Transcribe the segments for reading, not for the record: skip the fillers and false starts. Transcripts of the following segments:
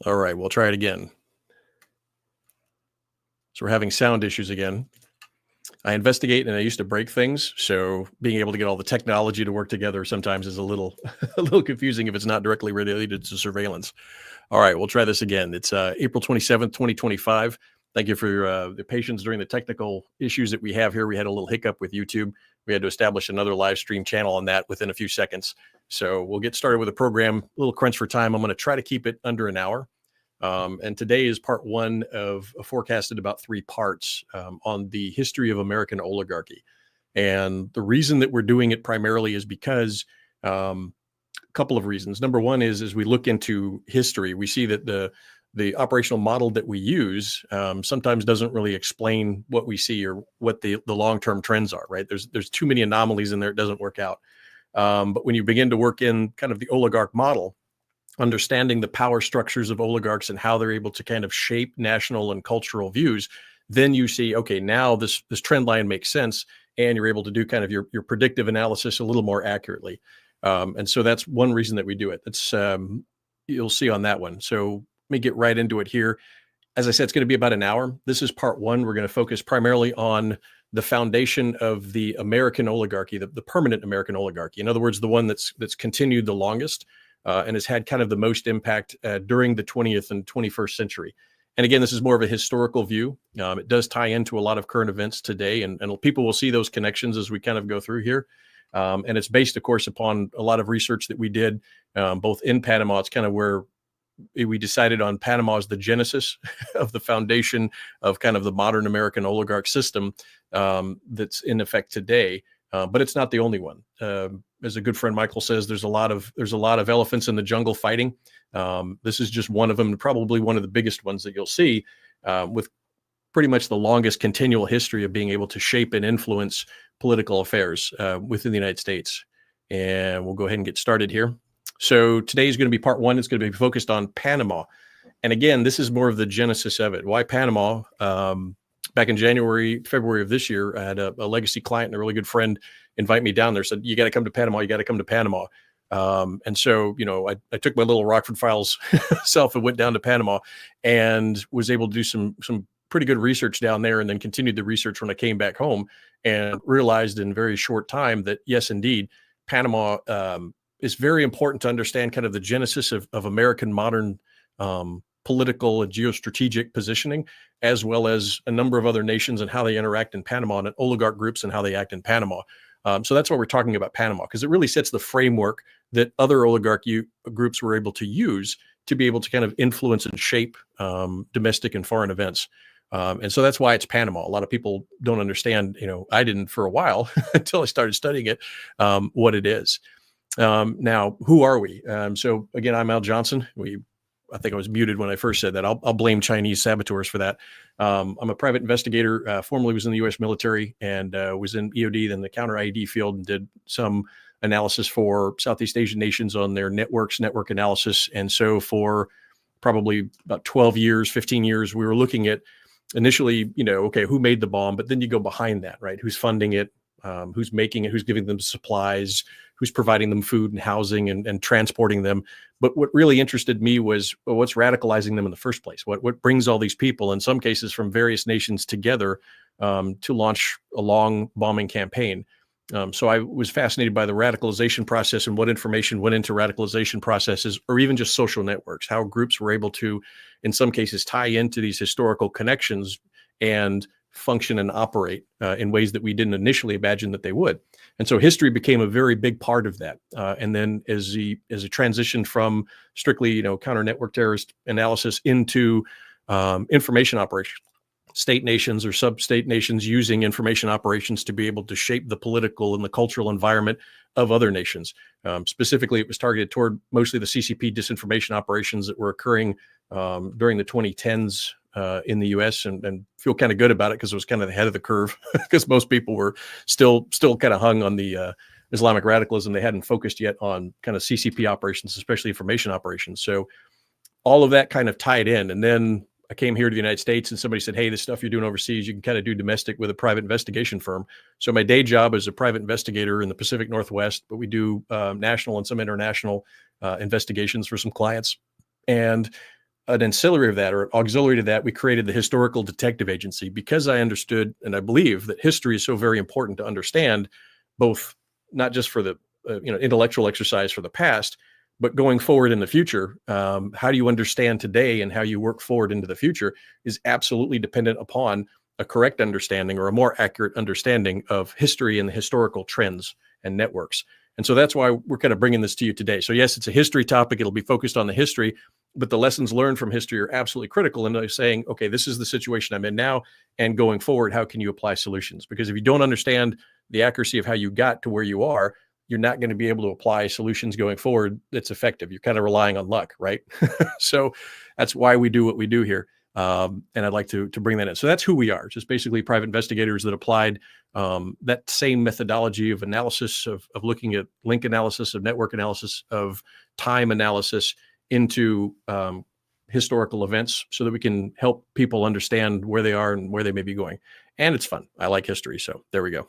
All right, we'll try it again. So we're having sound issues again. I investigate and I used to break things, so being able to get all the technology to work together sometimes is a little a little confusing if it's not directly related to surveillance. All right, we'll try this again. It's April 27th, 2025. Thank you for the patience during the technical issues that we have here. We had a little hiccup with YouTube. We had to establish another live stream channel on that within a few seconds. So we'll get started with the program. A little crunch for time. I'm going to try to keep it under an hour. And today is part one of forecasted about three parts on the history of American oligarchy. And the reason that we're doing it primarily is because a couple of reasons. Number one is as we look into history, we see that the operational model that we use sometimes doesn't really explain what we see or what the long-term trends are, right? There's too many anomalies in there. It doesn't work out. But when you begin to work in kind of the oligarch model, understanding the power structures of oligarchs and how they're able to kind of shape national and cultural views, then you see, okay, now this trend line makes sense, and you're able to do kind of your predictive analysis a little more accurately. And so that's one reason that we do it. That's you'll see on that one. So let me get right into it here. As I said, it's going to be about an hour. This is part one. We're going to focus primarily on the foundation of the American oligarchy, the permanent American oligarchy. In other words, the one that's continued the longest. And has had kind of the most impact during the 20th and 21st century. And again, this is more of a historical view. It does tie into a lot of current events today, and people will see those connections as we kind of go through here. And it's based, of course, upon a lot of research that we did both in Panama. It's kind of where we decided on Panama as the genesis of the foundation of kind of the modern American oligarch system that's in effect today. But it's not the only one. As a good friend Michael says, there's a lot of elephants in the jungle fighting. This is just one of them, probably one of the biggest ones that you'll see, with pretty much the longest continual history of being able to shape and influence political affairs within the United States. And we'll go ahead and get started here. So today is going to be part one. It's going to be focused on Panama. And again, this is more of the genesis of it. Why Panama? Back in February of this year, I had a legacy client and a really good friend invite me down there, said, you got to come to Panama. You got to come to Panama. And so, I took my little Rockford Files self and went down to Panama and was able to do some pretty good research down there, and then continued the research when I came back home and realized in very short time that, yes, indeed, Panama is very important to understand kind of the genesis of American modern political and geostrategic positioning, as well as a number of other nations and how they interact in Panama, and oligarch groups and how they act in Panama. So that's why we're talking about Panama, because it really sets the framework that other oligarch groups were able to use to be able to kind of influence and shape domestic and foreign events. And so that's why it's Panama. A lot of people don't understand, I didn't for a while until I started studying it, what it is. Now, who are we? So again, I'm Al Johnson. I think I was muted when I first said that. I'll blame Chinese saboteurs for that. I'm a private investigator, formerly was in the U.S. military, and was in EOD, then the counter IED field, and did some analysis for Southeast Asian nations on their network analysis. And so for probably about 12 years, 15 years, we were looking at initially, okay, who made the bomb, but then you go behind that, right? Who's funding it? Who's making it? Who's giving them supplies? Who's providing them food and housing and transporting them? But what really interested me was, well, what's radicalizing them in the first place? What brings all these people, in some cases from various nations, together to launch a long bombing campaign? So I was fascinated by the radicalization process and what information went into radicalization processes, or even just social networks, how groups were able to, in some cases, tie into these historical connections and function and operate in ways that we didn't initially imagine that they would. And so history became a very big part of that. And then as a transition from strictly, counter network terrorist analysis into information operations, state nations or sub-state nations using information operations to be able to shape the political and the cultural environment of other nations. Specifically, it was targeted toward mostly the CCP disinformation operations that were occurring during the 2010s in the US, and feel kind of good about it because it was kind of the head of the curve, because most people were still kind of hung on the Islamic radicalism. They hadn't focused yet on kind of CCP operations, especially information operations. So all of that kind of tied in. And then I came here to the United States and somebody said, hey, this stuff you're doing overseas, you can kind of do domestic with a private investigation firm. So my day job is a private investigator in the Pacific Northwest, but we do national and some international investigations for some clients. And an ancillary of that, or auxiliary to that, we created the Historical Detective Agency, because I understood and I believe that history is so very important to understand, both not just for the intellectual exercise for the past, but going forward in the future. How do you understand today and how you work forward into the future is absolutely dependent upon a correct understanding, or a more accurate understanding of history and the historical trends and networks. And so that's why we're kind of bringing this to you today. So yes, it's a history topic. It'll be focused on the history, but the lessons learned from history are absolutely critical in saying, okay, this is the situation I'm in now, and going forward, how can you apply solutions? Because if you don't understand the accuracy of how you got to where you are, you're not going to be able to apply solutions going forward that's effective. You're kind of relying on luck, right? So that's why we do what we do here. And I'd like to bring that in. So that's who we are, just basically private investigators that applied that same methodology of analysis, of looking at link analysis, of network analysis, of time analysis into historical events, so that we can help people understand where they are and where they may be going. And it's fun. I like history. So there we go.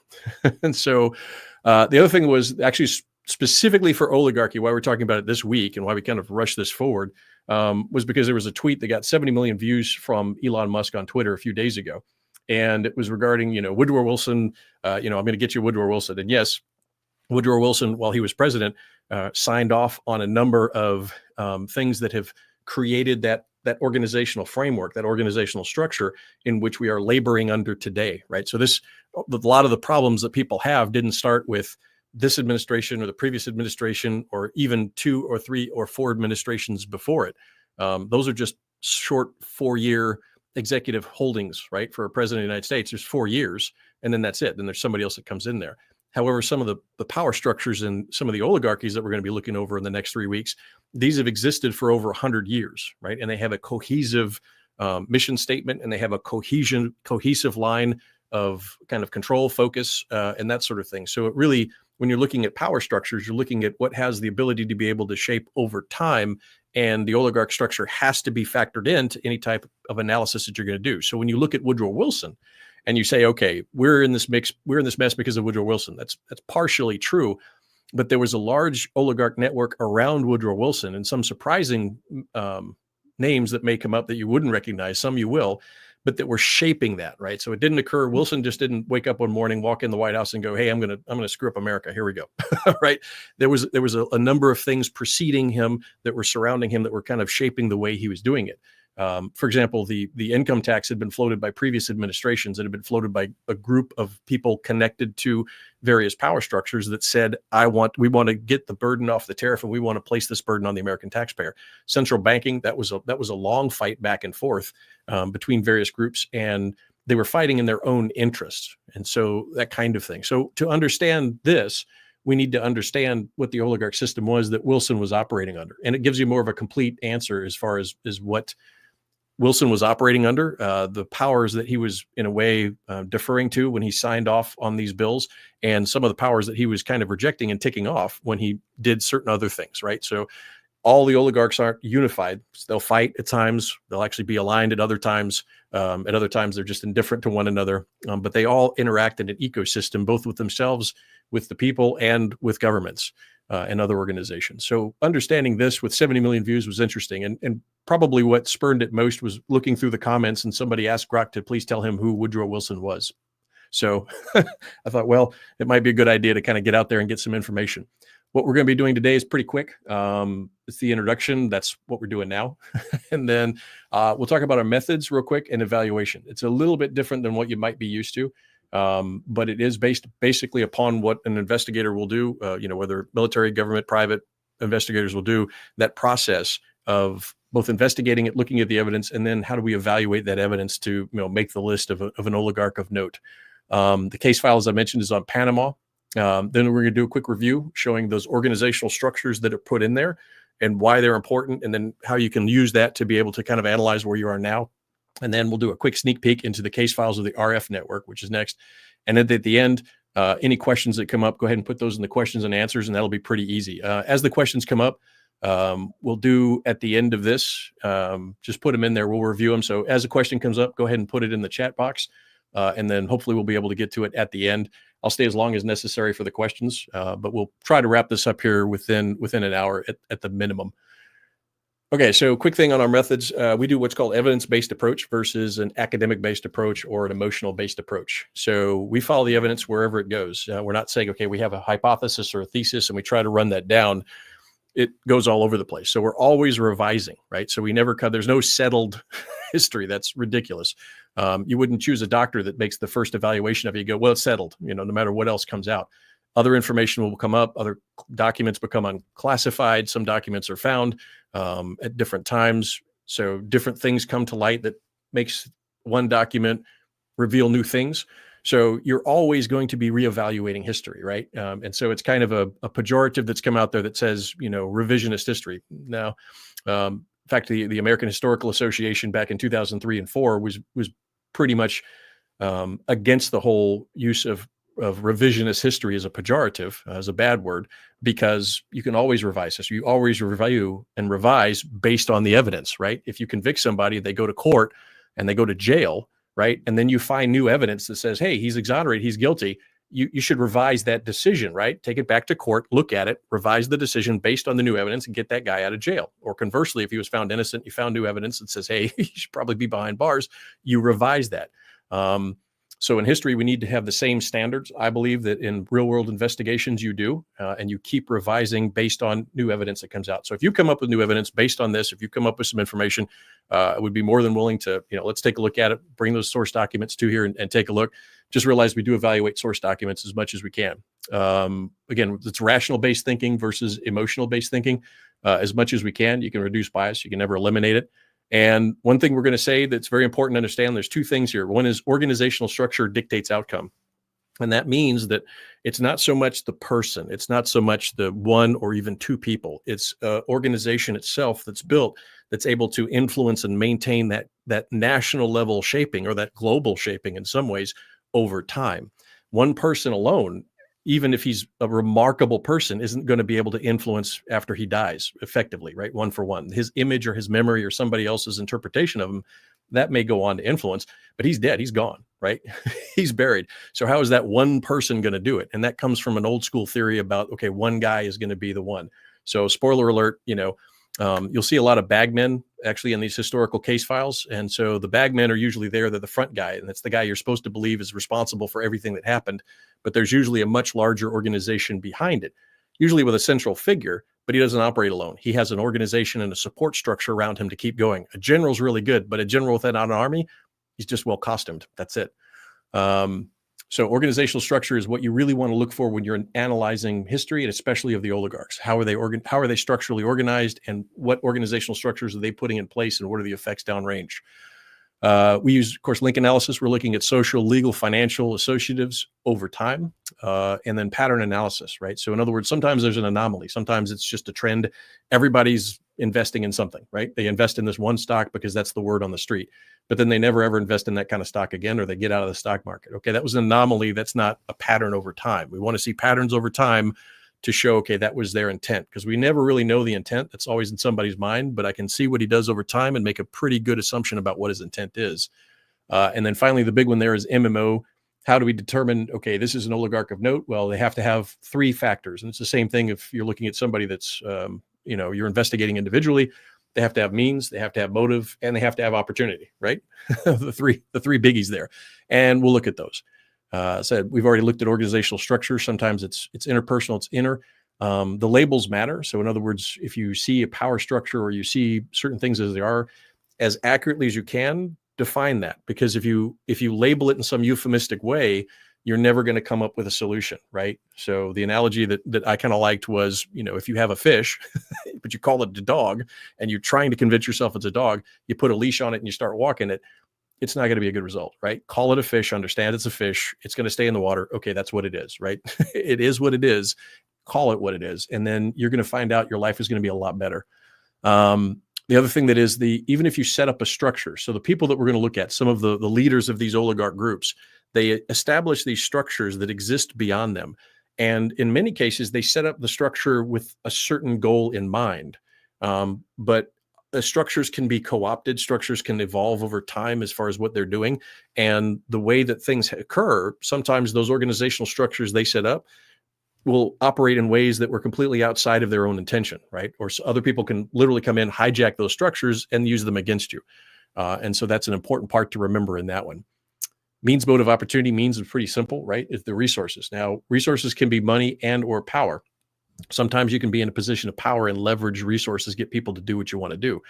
And so the other thing was actually specifically for oligarchy, why we're talking about it this week and why we kind of rushed this forward, was because there was a tweet that got 70 million views from Elon Musk on Twitter a few days ago. And it was regarding, Woodrow Wilson, I'm going to get you Woodrow Wilson. And yes, Woodrow Wilson, while he was president, signed off on a number of things that have created that organizational framework, that organizational structure in which we are laboring under today, right? So a lot of the problems that people have didn't start with this administration or the previous administration, or even 2 or 3 or 4 administrations before it. Those are just short 4-year executive holdings, right? For a president of the United States, there's 4 years, and then that's it. Then there's somebody else that comes in there. However, some of the power structures and some of the oligarchies that we're going to be looking over in the next 3 weeks, these have existed for over 100 years, right? And they have a cohesive mission statement, and they have a cohesive line of kind of control, focus, and that sort of thing. So it really, when you're looking at power structures, you're looking at what has the ability to be able to shape over time, and the oligarch structure has to be factored into any type of analysis that you're going to do. So when you look at Woodrow Wilson, and you say, okay, we're in this mess because of Woodrow Wilson. That's partially true, but there was a large oligarch network around Woodrow Wilson, and some surprising names that may come up that you wouldn't recognize. Some you will, but that were shaping that, right? So it didn't occur. Wilson just didn't wake up one morning, walk in the White House, and go, "Hey, I'm gonna screw up America. Here we go." Right? There was a number of things preceding him that were surrounding him that were kind of shaping the way he was doing it. For example, the income tax had been floated by previous administrations. It had been floated by a group of people connected to various power structures that said, we want to get the burden off the tariff, and we want to place this burden on the American taxpayer. Central banking, that was a long fight back and forth between various groups, and they were fighting in their own interests. And so that kind of thing. So to understand this, we need to understand what the oligarch system was that Wilson was operating under. And it gives you more of a complete answer as far as what Wilson was operating under, the powers that he was in a way deferring to when he signed off on these bills, and some of the powers that he was kind of rejecting and ticking off when he did certain other things, right? So all the oligarchs aren't unified. They'll fight at times. They'll actually be aligned at other times. At other times, they're just indifferent to one another. But they all interact in an ecosystem, both with themselves, with the people, and with governments and other organizations. So understanding this with 70 million views was interesting. And probably what spurred it most was looking through the comments, and somebody asked Grok to please tell him who Woodrow Wilson was. So I thought, well, it might be a good idea to kind of get out there and get some information. What we're going to be doing today is pretty quick. It's the introduction. That's what we're doing now. And then we'll talk about our methods real quick and evaluation. It's a little bit different than what you might be used to, but it is based basically upon what an investigator will do, whether military, government, private investigators will do, that process of both investigating it, looking at the evidence, and then how do we evaluate that evidence to make the list of an oligarch of note. The case file, as I mentioned, is on Panama. Then we're going to do a quick review showing those organizational structures that are put in there and why they're important, and then how you can use that to be able to kind of analyze where you are now. And then we'll do a quick sneak peek into the case files of the RF network, which is next. And then at the end, any questions that come up, go ahead and put those in the questions and answers, and that'll be pretty easy. As the questions come up, we'll do at the end of this, just put them in there. We'll review them. So as a question comes up, go ahead and put it in the chat box. And then hopefully we'll be able to get to it at the end. I'll stay as long as necessary for the questions, but we'll try to wrap this up here within an hour at the minimum. Okay, so quick thing on our methods. We do what's called evidence-based approach versus an academic-based approach or an emotional-based approach. So we follow the evidence wherever it goes. We're not saying, okay, we have a hypothesis or a thesis and we try to run that down. It goes all over the place. So we're always revising, right? So we never there's no settled history. That's ridiculous. You wouldn't choose a doctor that makes the first evaluation of you, go, well, it's settled, no matter what else comes out. Other information will come up. Other documents become unclassified. Some documents are found at different times. So different things come to light that makes one document reveal new things. So you're always going to be reevaluating history, right? And so it's kind of a pejorative that's come out there that says, revisionist history. Now, in fact, the American Historical Association back in 2003 and 4 was pretty much against the whole use of revisionist history as a pejorative, as a bad word, because you can always revise this. You always review and revise based on the evidence, right? If you convict somebody, they go to court and they go to jail, right? And then you find new evidence that says, hey, he's exonerated, he's guilty. You should revise that decision, right? Take it back to court, look at it, revise the decision based on the new evidence and get that guy out of jail. Or conversely, if he was found innocent, you found new evidence that says, hey, he should probably be behind bars, you revise that. So in history, we need to have the same standards. I believe that in real world investigations, you do, and you keep revising based on new evidence that comes out. So if you come up with new evidence based on this, if you come up with some information, I would be more than willing to, let's take a look at it, bring those source documents to here and take a look. Just realize we do evaluate source documents as much as we can. Again, it's rational based thinking versus emotional based thinking. As much as we can, you can reduce bias. You can never eliminate it. And one thing we're going to say that's very important to understand, there's two things here. One is organizational structure dictates outcome. And that means that it's not so much the person, it's not so much the one or even two people. It's organization itself that's built, that's able to influence and maintain that national level shaping, or that global shaping in some ways, over time. One person alone, even if he's a remarkable person, isn't going to be able to influence after he dies effectively, right? One for one. His image or his memory or somebody else's interpretation of him, that may go on to influence, but he's dead. He's gone, right? He's buried. So how is that one person going to do it? And that comes from an old school theory about, okay, one guy is going to be the one. So spoiler alert, you'll see a lot of bagmen actually in these historical case files. And so the bagmen are usually there. They're the front guy. And that's the guy you're supposed to believe is responsible for everything that happened. But there's usually a much larger organization behind it, usually with a central figure, but he doesn't operate alone. He has an organization and a support structure around him to keep going. A general's really good, but a general without an army, he's just well costumed. That's it. So organizational structure is what you really want to look for when you're analyzing history, and especially of the oligarchs. How are they structurally organized, and what organizational structures are they putting in place, and what are the effects downrange? We use, of course, link analysis. We're looking at social, legal, financial, associatives over time, and then pattern analysis, right? So in other words, sometimes there's an anomaly. Sometimes it's just a trend. Everybody's investing in something, right? They invest in this one stock because that's the word on the street, but then they never ever invest in that kind of stock again, or they get out of the stock market. Okay, that was an anomaly. That's not a pattern over time. We want to see patterns over time to show, okay, that was their intent, because we never really know the intent. That's always in somebody's mind, but I can see what he does over time and make a pretty good assumption about what his intent is. And then finally, the big one there is MMO. How do we determine, okay, this is an oligarch of note? Well, they have to have three factors. And it's the same thing if you're looking at somebody that's, you're investigating individually. They have to have means, they have to have motive, and they have to have opportunity, right? the three biggies there. And we'll look at those. Said we've already looked at organizational structure. Sometimes it's interpersonal, it's inner. The labels matter. So in other words, if you see a power structure or you see certain things as they are, as accurately as you can, define that. Because if you label it in some euphemistic way, you're never going to come up with a solution, right? So the analogy that I kind of liked was, if you have a fish, but you call it a dog, and you're trying to convince yourself it's a dog, you put a leash on it and you start walking it, it's not going to be a good result, right? Call it a fish, understand it's a fish. It's going to stay in the water. Okay, that's what it is, right? It is what it is. Call it what it is. And then you're going to find out your life is going to be a lot better. The other thing that is even if you set up a structure, so the people that we're going to look at, some of the leaders of these oligarch groups, they establish these structures that exist beyond them. And in many cases, they set up the structure with a certain goal in mind. But structures can be co-opted. Structures can evolve over time as far as what they're doing. And the way that things occur, sometimes those organizational structures they set up will operate in ways that were completely outside of their own intention, right? Or other people can literally come in, hijack those structures, and use them against you. And so that's an important part to remember in that one. Means, motive, opportunity. Means is pretty simple, right? It's the resources. Now, resources can be money and or power. Sometimes you can be in a position of power and leverage resources, get people to do what you want to do.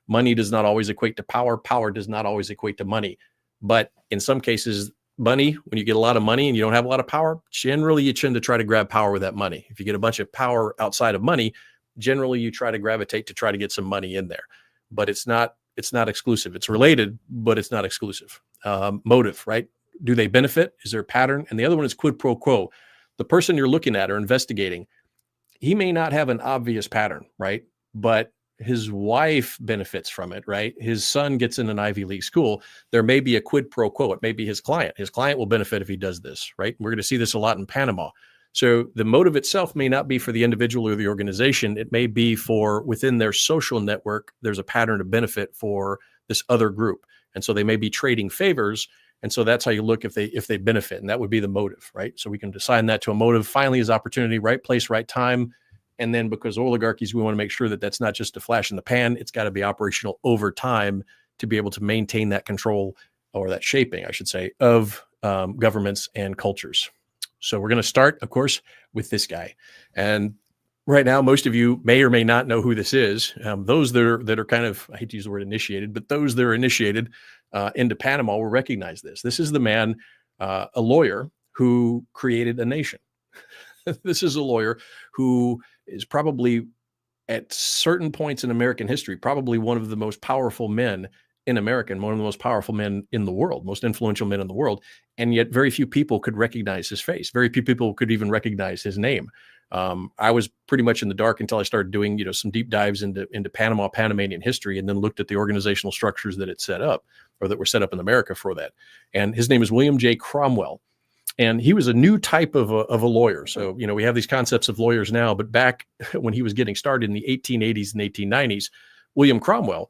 Money does not always equate to power. Power does not always equate to money. But in some cases, money, when you get a lot of money and you don't have a lot of power, generally you tend to try to grab power with that money. If you get a bunch of power outside of money, generally you try to gravitate to try to get some money in there. But it's not exclusive. It's related, but it's not exclusive. Motive, right? Do they benefit? Is there a pattern? And the other one is quid pro quo. The person you're looking at or investigating, he may not have an obvious pattern, right? But his wife benefits from it, right? His son gets in an Ivy League school. There may be a quid pro quo. It may be his client. His client will benefit if he does this, right? We're going to see this a lot in Panama. So the motive itself may not be for the individual or the organization. It may be for within their social network, there's a pattern of benefit for this other group. And so they may be trading favors. And so that's how you look if they benefit. And that would be the motive, right? So we can assign that to a motive. Finally, is opportunity, right place, right time. And then because oligarchies, we want to make sure that that's not just a flash in the pan. It's got to be operational over time to be able to maintain that control, or that shaping, I should say, of governments and cultures. So we're going to start, of course, with this guy. And right now, most of you may or may not know who this is. Those that are kind of, I hate to use the word initiated, but those that are initiated into Panama will recognize this. This is the man, a lawyer who created a nation. This is a lawyer who is probably at certain points in American history, probably one of the most powerful men in America, and one of the most powerful men in the world, most influential men in the world. And yet very few people could recognize his face. Very few people could even recognize his name. I was pretty much in the dark until I started doing, some deep dives into Panamanian history, and then looked at the organizational structures that it set up, or that were set up in America for that. And his name is William J. Cromwell. And he was a new type of a lawyer. So, we have these concepts of lawyers now, but back when he was getting started in the 1880s and 1890s, William Cromwell,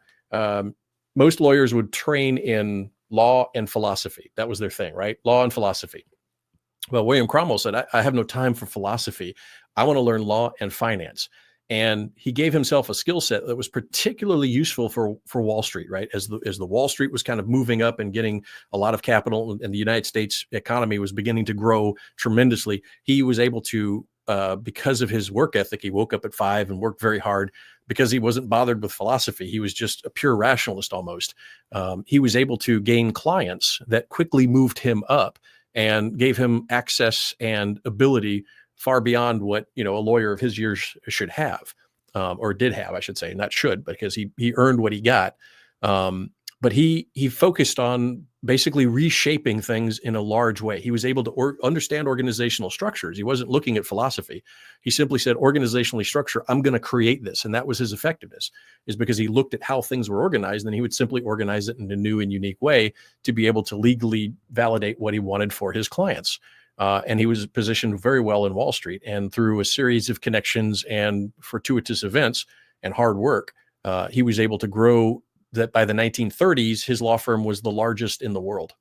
most lawyers would train in law and philosophy. That was their thing, right? Law and philosophy. Well, William Cromwell said, I have no time for philosophy. I want to learn law and finance. And he gave himself a skill set that was particularly useful for Wall Street, right? As the Wall Street was kind of moving up and getting a lot of capital, and the United States economy was beginning to grow tremendously, he was able to, because of his work ethic, he woke up at 5 and worked very hard because he wasn't bothered with philosophy. He was just a pure rationalist almost. He was able to gain clients that quickly moved him up and gave him access and ability far beyond what, a lawyer of his years should have, or did have, I should say, not should, because he earned what he got. but he focused on basically reshaping things in a large way. He was able to understand organizational structures. He wasn't looking at philosophy. He simply said, organizationally structure, I'm going to create this. And that was his effectiveness, is because he looked at how things were organized, and he would simply organize it in a new and unique way to be able to legally validate what he wanted for his clients. And he was positioned very well in Wall Street. And through a series of connections and fortuitous events and hard work, he was able to grow that by the 1930s, his law firm was the largest in the world.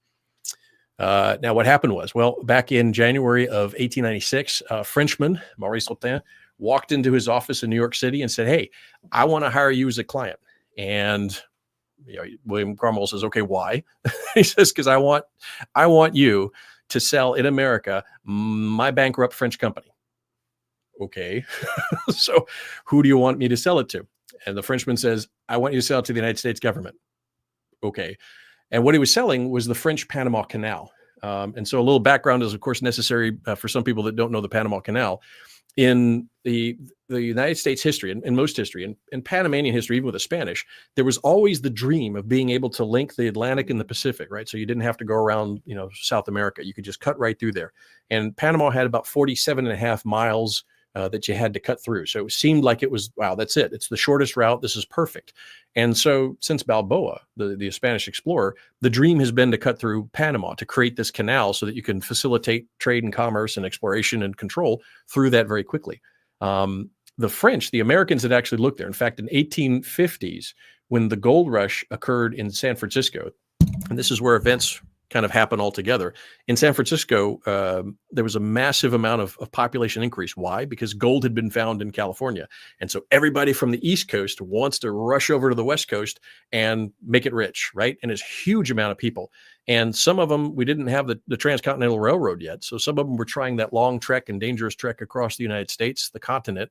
Now, what happened was, well, back in January of 1896, a Frenchman, Maurice Sautin, walked into his office in New York City and said, "Hey, I want to hire you as a client." And William Cromwell says, "Okay, why?" He says, "Because I want you to sell in America my bankrupt French company." Okay, so who do you want me to sell it to? And the Frenchman says, "I want you to sell it to the United States government." Okay. And what he was selling was the French Panama Canal. And so a little background is, of course, necessary for some people that don't know the Panama Canal. In the United States history, and most history, and Panamanian history, even with the Spanish, there was always the dream of being able to link the Atlantic and the Pacific, right? So you didn't have to go around, South America. You could just cut right through there. And Panama had about 47 and a half miles that you had to cut through. So it seemed like it was, wow, that's it. It's the shortest route. This is perfect. And so since Balboa, the Spanish explorer, the dream has been to cut through Panama, to create this canal so that you can facilitate trade and commerce and exploration and control through that very quickly. The French, the Americans had actually looked there. In fact, in 1850s, when the gold rush occurred in San Francisco, and this is where events kind of happen all together. In San Francisco, there was a massive amount of population increase. Why? Because gold had been found in California. And so everybody from the East Coast wants to rush over to the West Coast and make it rich, right? And it's a huge amount of people. And some of them, we didn't have the Transcontinental Railroad yet. So some of them were trying that long trek and dangerous trek across the United States, the continent.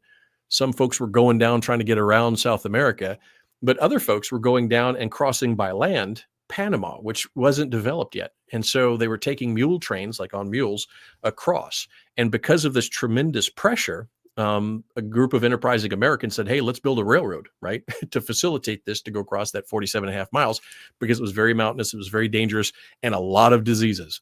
Some folks were going down trying to get around South America, but other folks were going down and crossing by land Panama, which wasn't developed yet. And so they were taking mule trains, like on mules, across. And because of this tremendous pressure, a group of enterprising Americans said, "Hey, let's build a railroad," right? To facilitate this, to go across that 47 and a half miles, because it was very mountainous, it was very dangerous, and a lot of diseases.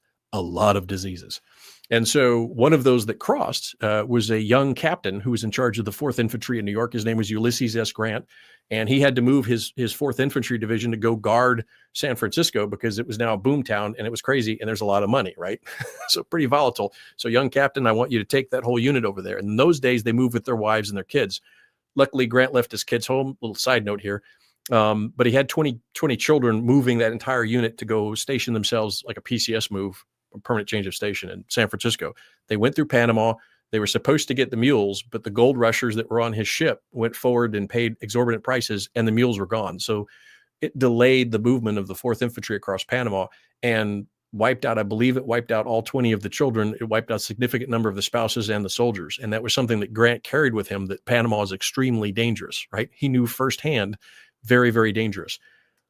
And so one of those that crossed was a young captain who was in charge of the 4th Infantry in New York. His name was Ulysses S. Grant. And he had to move his 4th Infantry Division to go guard San Francisco because it was now a boom town and it was crazy and there's a lot of money, right? So pretty volatile. So young captain, I want you to take that whole unit over there. And in those days, they moved with their wives and their kids. Luckily, Grant left his kids home. Little side note here. But he had 20 children moving that entire unit to go station themselves, like a PCS move, a permanent change of station, in San Francisco. They went through Panama. They were supposed to get the mules, but the gold rushers that were on his ship went forward and paid exorbitant prices, and the mules were gone. So it delayed the movement of the 4th Infantry across Panama and wiped out, I believe it wiped out all 20 of the children. It wiped out a significant number of the spouses and the soldiers. And that was something that Grant carried with him, that Panama is extremely dangerous, right? He knew firsthand, very, very dangerous.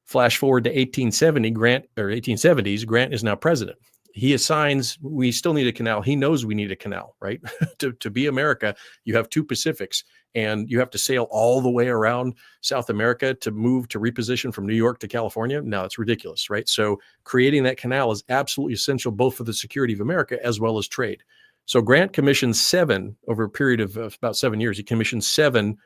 Flash forward to 1870s, Grant is now president. He assigns, we still need a canal. He knows we need a canal, right? to be America, you have 2 Pacifics, and you have to sail all the way around South America to move, to reposition from New York to California. Now it's ridiculous, right? So creating that canal is absolutely essential, both for the security of America as well as trade. So Grant commissioned 7, over a period of about 7 years, he commissioned 7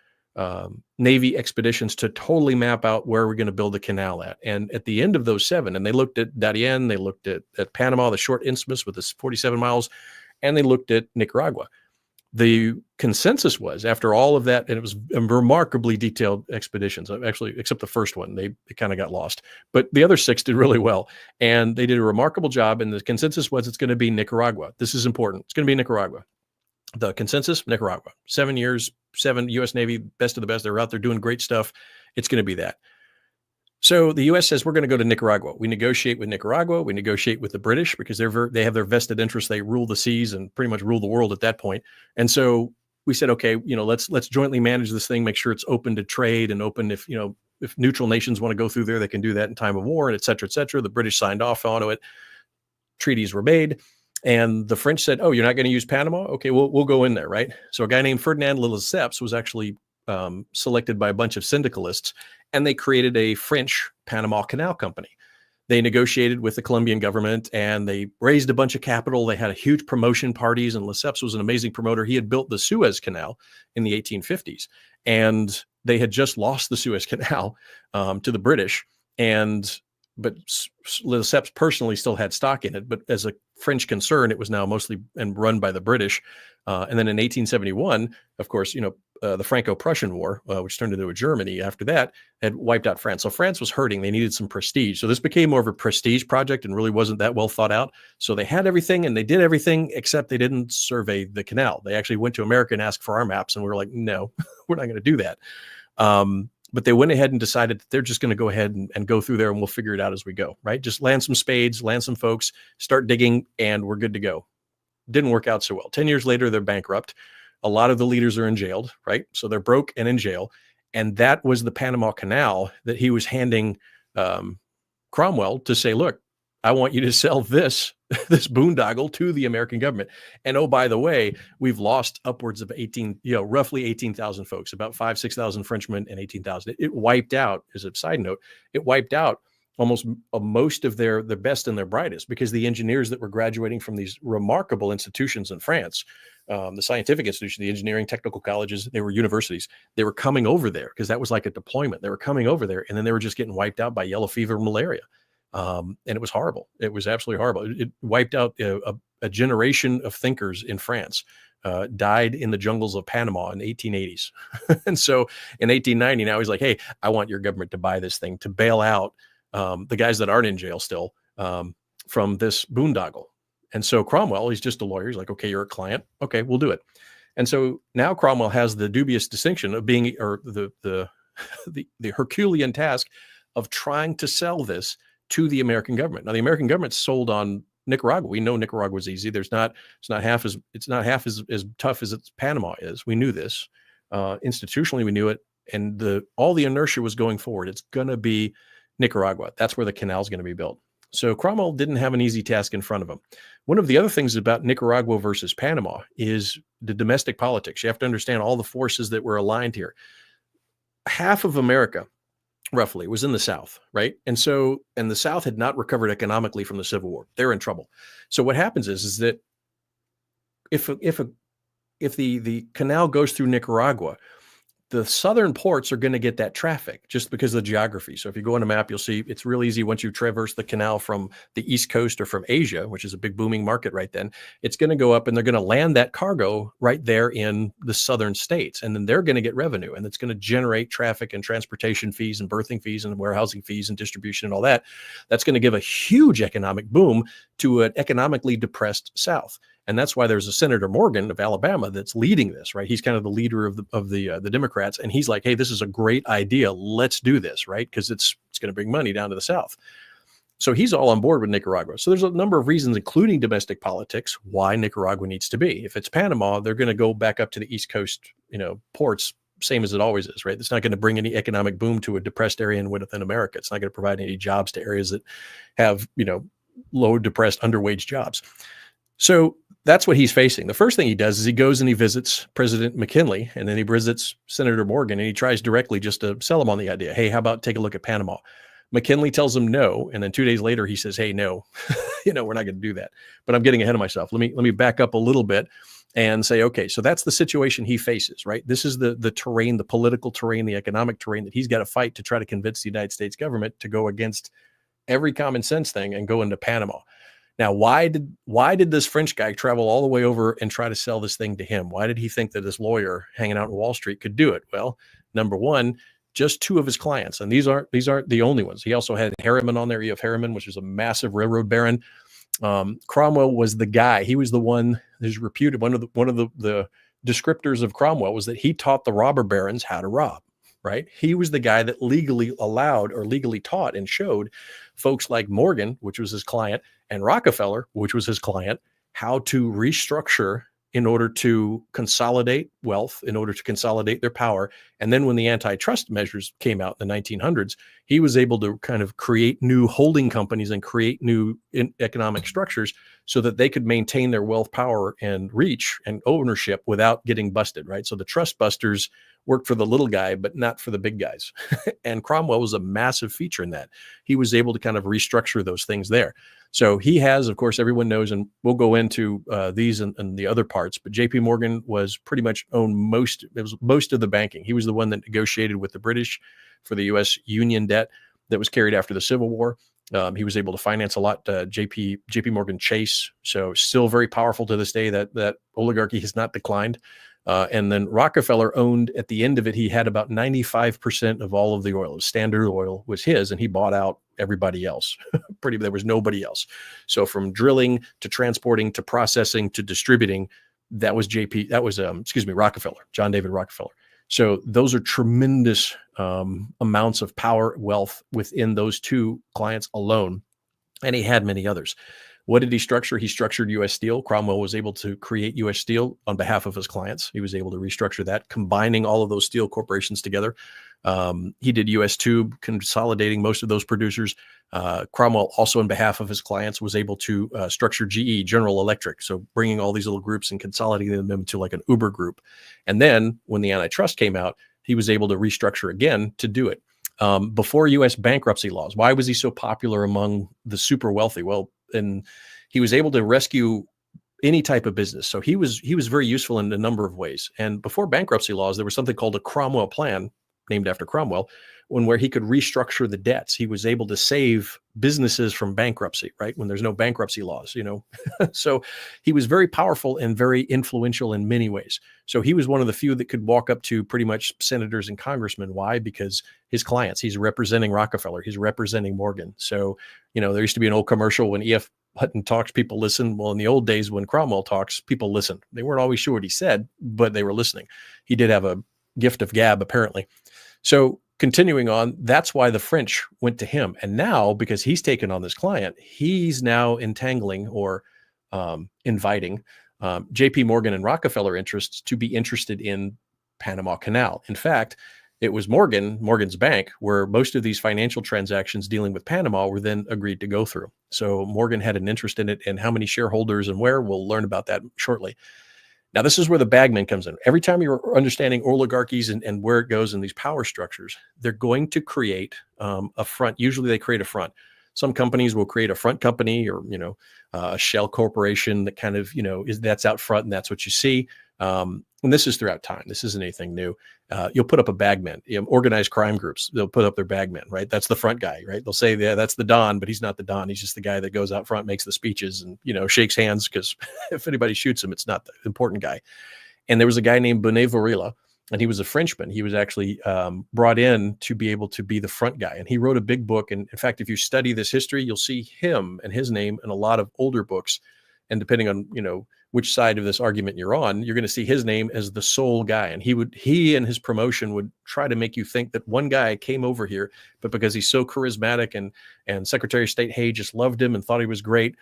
Navy expeditions to totally map out where we're going to build the canal at. And at the end of those 7, and they looked at Darien, they looked at Panama, the short isthmus with this 47 miles, and they looked at Nicaragua. The consensus was, after all of that, and it was a remarkably detailed expeditions, actually, except the first one, they kind of got lost. But the other 6 did really well, and they did a remarkable job. And the consensus was, it's going to be Nicaragua. This is important. It's going to be Nicaragua. The consensus, Nicaragua. 7 years, 7 U.S. Navy, best of the best. They're out there doing great stuff. It's going to be that. So the U.S. says, we're going to go to Nicaragua. We negotiate with Nicaragua. We negotiate with the British because they have their vested interests. They rule the seas and pretty much rule the world at that point. And so we said, okay, let's jointly manage this thing, make sure it's open to trade and open if neutral nations want to go through there, they can do that in time of war, and et cetera, et cetera. The British signed off on it. Treaties were made. And the French said, "Oh, you're not going to use Panama? Okay, we'll go in there," right? So a guy named Ferdinand de Lesseps was actually selected by a bunch of syndicalists, and they created a French Panama Canal Company. They negotiated with the Colombian government and they raised a bunch of capital. They had a huge promotion parties, and Lesseps was an amazing promoter. He had built the Suez Canal in the 1850s, and they had just lost the Suez Canal to the British. But Lesseps personally still had stock in it. But as a French concern, it was now mostly and run by the British. And then in 1871, of course, the Franco-Prussian War, which turned into a Germany after that, had wiped out France. So France was hurting. They needed some prestige. So this became more of a prestige project and really wasn't that well thought out. So they had everything and they did everything except they didn't survey the canal. They actually went to America and asked for our maps, and we were like, no, we're not going to do that. But they went ahead and decided that they're just going to go ahead and go through there, and we'll figure it out as we go, right? Just land some spades, land some folks, start digging, and we're good to go. Didn't work out so well. 10 years later, they're bankrupt. A lot of the leaders are in jail, right? So they're broke and in jail. And that was the Panama Canal that he was handing Cromwell to say, look, I want you to sell this boondoggle to the American government. And oh, by the way, we've lost upwards of roughly 18,000 folks, about 6,000 Frenchmen and 18,000. It wiped out, as a side note, it wiped out almost most of their best and their brightest, because the engineers that were graduating from these remarkable institutions in France, the scientific institution, the engineering technical colleges, they were universities. They were coming over there because that was like a deployment. They were coming over there, and then they were just getting wiped out by yellow fever and malaria. And it was horrible. It was absolutely horrible. It wiped out a generation of thinkers in France, died in the jungles of Panama in the 1880s. And so in 1890, now he's like, hey, I want your government to buy this thing to bail out the guys that aren't in jail still from this boondoggle. And so Cromwell, he's just a lawyer. He's like, okay, you're a client. Okay, we'll do it. And so now Cromwell has the dubious distinction of being, or the Herculean task of trying to sell this to the American government. Now, the American government sold on Nicaragua. We know Nicaragua was easy. It's not half as tough as Panama is. We knew this. Institutionally, we knew it. And all the inertia was going forward. It's going to be Nicaragua. That's where the canal is going to be built. So Cromwell didn't have an easy task in front of him. One of the other things about Nicaragua versus Panama is the domestic politics. You have to understand all the forces that were aligned here. Half of America, roughly, was in the South, right? And the South had not recovered economically from the Civil War. They're in trouble. So what happens is that if the canal goes through Nicaragua, the southern ports are going to get that traffic just because of the geography. So if you go on a map, you'll see it's real easy once you traverse the canal from the East Coast or from Asia, which is a big booming market right then. It's going to go up and they're going to land that cargo right there in the southern states. And then they're going to get revenue, and it's going to generate traffic and transportation fees and berthing fees and warehousing fees and distribution and all that. That's going to give a huge economic boom to an economically depressed South. And that's why there's a Senator Morgan of Alabama that's leading this, right? He's kind of the leader of the Democrats. And he's like, hey, this is a great idea. Let's do this, right? Because it's going to bring money down to the South. So he's all on board with Nicaragua. So there's a number of reasons, including domestic politics, why Nicaragua needs to be. If it's Panama, they're going to go back up to the East Coast, ports, same as it always is, right? It's not going to bring any economic boom to a depressed area within America. It's not going to provide any jobs to areas that have, low, depressed, underwage jobs. So that's what he's facing. The first thing he does is he goes and he visits President McKinley, and then he visits Senator Morgan, and he tries directly just to sell him on the idea. Hey, how about take a look at Panama? McKinley tells him no, and then 2 days later he says, hey, no, we're not going to do that. But I'm getting ahead of myself. Let me back up a little bit and say, okay, so that's the situation he faces, right? This is the terrain, the political terrain, the economic terrain that he's got to fight to try to convince the United States government to go against every common sense thing and go into Panama. Now, why did this French guy travel all the way over and try to sell this thing to him? Why did he think that this lawyer hanging out in Wall Street could do it? Well, number one, just two of his clients, and these aren't the only ones. He also had Harriman on there, E.F. Harriman, which is a massive railroad baron. Cromwell was the guy. He was the one who's reputed. One of the descriptors of Cromwell was that he taught the robber barons how to rob. Right? He was the guy that legally allowed or legally taught and showed folks like Morgan, which was his client, and Rockefeller, which was his client, how to restructure in order to consolidate wealth, in order to consolidate their power. And then when the antitrust measures came out in the 1900s, he was able to kind of create new holding companies and create new economic structures so that they could maintain their wealth, power, and reach and ownership without getting busted, right? So the trust busters worked for the little guy, but not for the big guys. And Cromwell was a massive feature in that. He was able to kind of restructure those things there. So he has, of course, everyone knows, and we'll go into these and the other parts, but JP Morgan was pretty much owned most of the banking. He was the one that negotiated with the British for the U.S. Union debt that was carried after the Civil War. He was able to finance a lot, JP Morgan Chase. So still very powerful to this day. That oligarchy has not declined. And then Rockefeller owned, at the end of it, he had about 95% of all of the oil. Standard Oil was his, and he bought out everybody else. There was nobody else. So from drilling to transporting to processing to distributing, that was Rockefeller, John David Rockefeller. So those are tremendous amounts of power, wealth within those two clients alone. And he had many others. What did he structure? He structured U.S. Steel. Cromwell was able to create U.S. Steel on behalf of his clients. He was able to restructure that, combining all of those steel corporations together. He did U.S. Tube, consolidating most of those producers. Cromwell, also on behalf of his clients, was able to structure GE, General Electric. So bringing all these little groups and consolidating them into like an Uber group. And then when the antitrust came out, he was able to restructure again to do it. Before U.S. bankruptcy laws, why was he so popular among the super wealthy? Well, and he was able to rescue any type of business. So he was very useful in a number of ways. And before bankruptcy laws, there was something called a Cromwell Plan, named after Cromwell, where he could restructure the debts. He was able to save businesses from bankruptcy, right? When there's no bankruptcy laws, So he was very powerful and very influential in many ways. So he was one of the few that could walk up to pretty much senators and congressmen. Why? Because his clients, he's representing Rockefeller, he's representing Morgan. So, there used to be an old commercial when E.F. Hutton talks, people listen. Well, in the old days when Cromwell talks, people listen. They weren't always sure what he said, but they were listening. He did have a gift of gab, apparently. So continuing on, that's why the French went to him. And now, because he's taken on this client, he's now entangling or inviting JP Morgan and Rockefeller interests to be interested in Panama Canal. In fact, it was Morgan's bank, where most of these financial transactions dealing with Panama were then agreed to go through. So Morgan had an interest in it, and how many shareholders and where, we'll learn about that shortly. Now, this is where the bagman comes in. Every time you're understanding oligarchies and where it goes in these power structures, they're going to create a front. Usually they create a front. Some companies will create a front company or, a shell corporation that kind of, that's out front and that's what you see. And this is throughout time. This isn't anything new. You'll put up a bagman, organized crime groups. They'll put up their bagman, right? That's the front guy, right? They'll say, yeah, that's the Don, but he's not the Don. He's just the guy that goes out front, makes the speeches and, shakes hands, because if anybody shoots him, it's not the important guy. And there was a guy named Bonnet Varela, and he was a Frenchman. He was actually brought in to be able to be the front guy. And he wrote a big book. And in fact, if you study this history, you'll see him and his name in a lot of older books. And depending on, which side of this argument you're on, you're going to see his name as the sole guy. And he and his promotion would try to make you think that one guy came over here, but because he's so charismatic and Secretary of State Hay just loved him and thought he was great.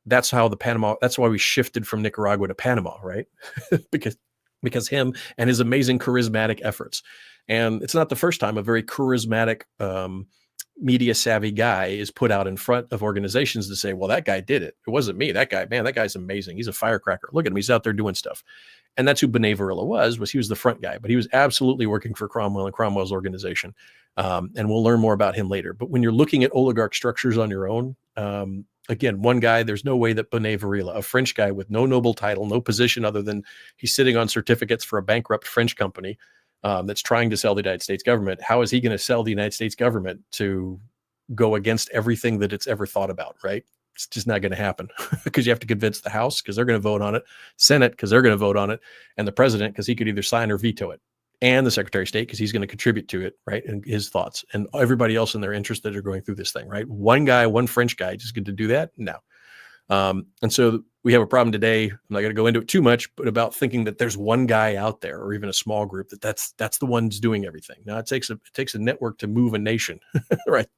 That's why we shifted from Nicaragua to Panama, right? because him and his amazing charismatic efforts. And it's not the first time a very charismatic, media savvy guy is put out in front of organizations to say, well, that guy did it. It wasn't me. That guy, man, that guy's amazing. He's a firecracker. Look at him. He's out there doing stuff. And that's who Bonnet Varela was he was the front guy, but he was absolutely working for Cromwell and Cromwell's organization. And we'll learn more about him later. But when you're looking at oligarch structures on your own, again, one guy, there's no way that Bonnet Varela, a French guy with no noble title, no position other than he's sitting on certificates for a bankrupt French company, that's trying to sell the United States government. How is he going to sell the United States government to go against everything that it's ever thought about, right? It's just not going to happen because you have to convince the House because they're going to vote on it, Senate because they're going to vote on it, and the president because he could either sign or veto it, and the Secretary of State because he's going to contribute to it, right? And his thoughts, and everybody else in their interest that are going through this thing, right? One guy, one French guy just going to do that? No. And so we have a problem today. I'm not going to go into it too much, but about thinking that there's one guy out there or even a small group that's the one's doing everything. Now it takes a network to move a nation, right?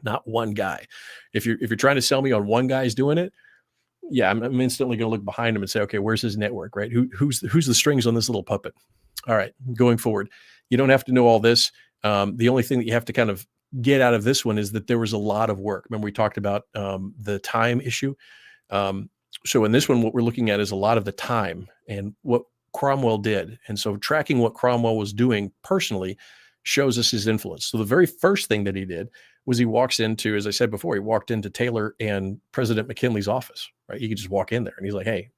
Not one guy. If you're trying to sell me on one guy's doing it, yeah, I'm instantly going to look behind him and say, okay, where's his network, right? Who's the strings on this little puppet? All right, going forward, you don't have to know all this. The only thing that you have to kind of get out of this one is that there was a lot of work. Remember, we talked about the time issue. So in this one, what we're looking at is a lot of the time, and what Cromwell did. And so tracking what Cromwell was doing personally shows us his influence. So the very first thing that he did was he walks into, as I said before, he walked into Taylor and President McKinley's office, right? You could just walk in there and he's like, hey,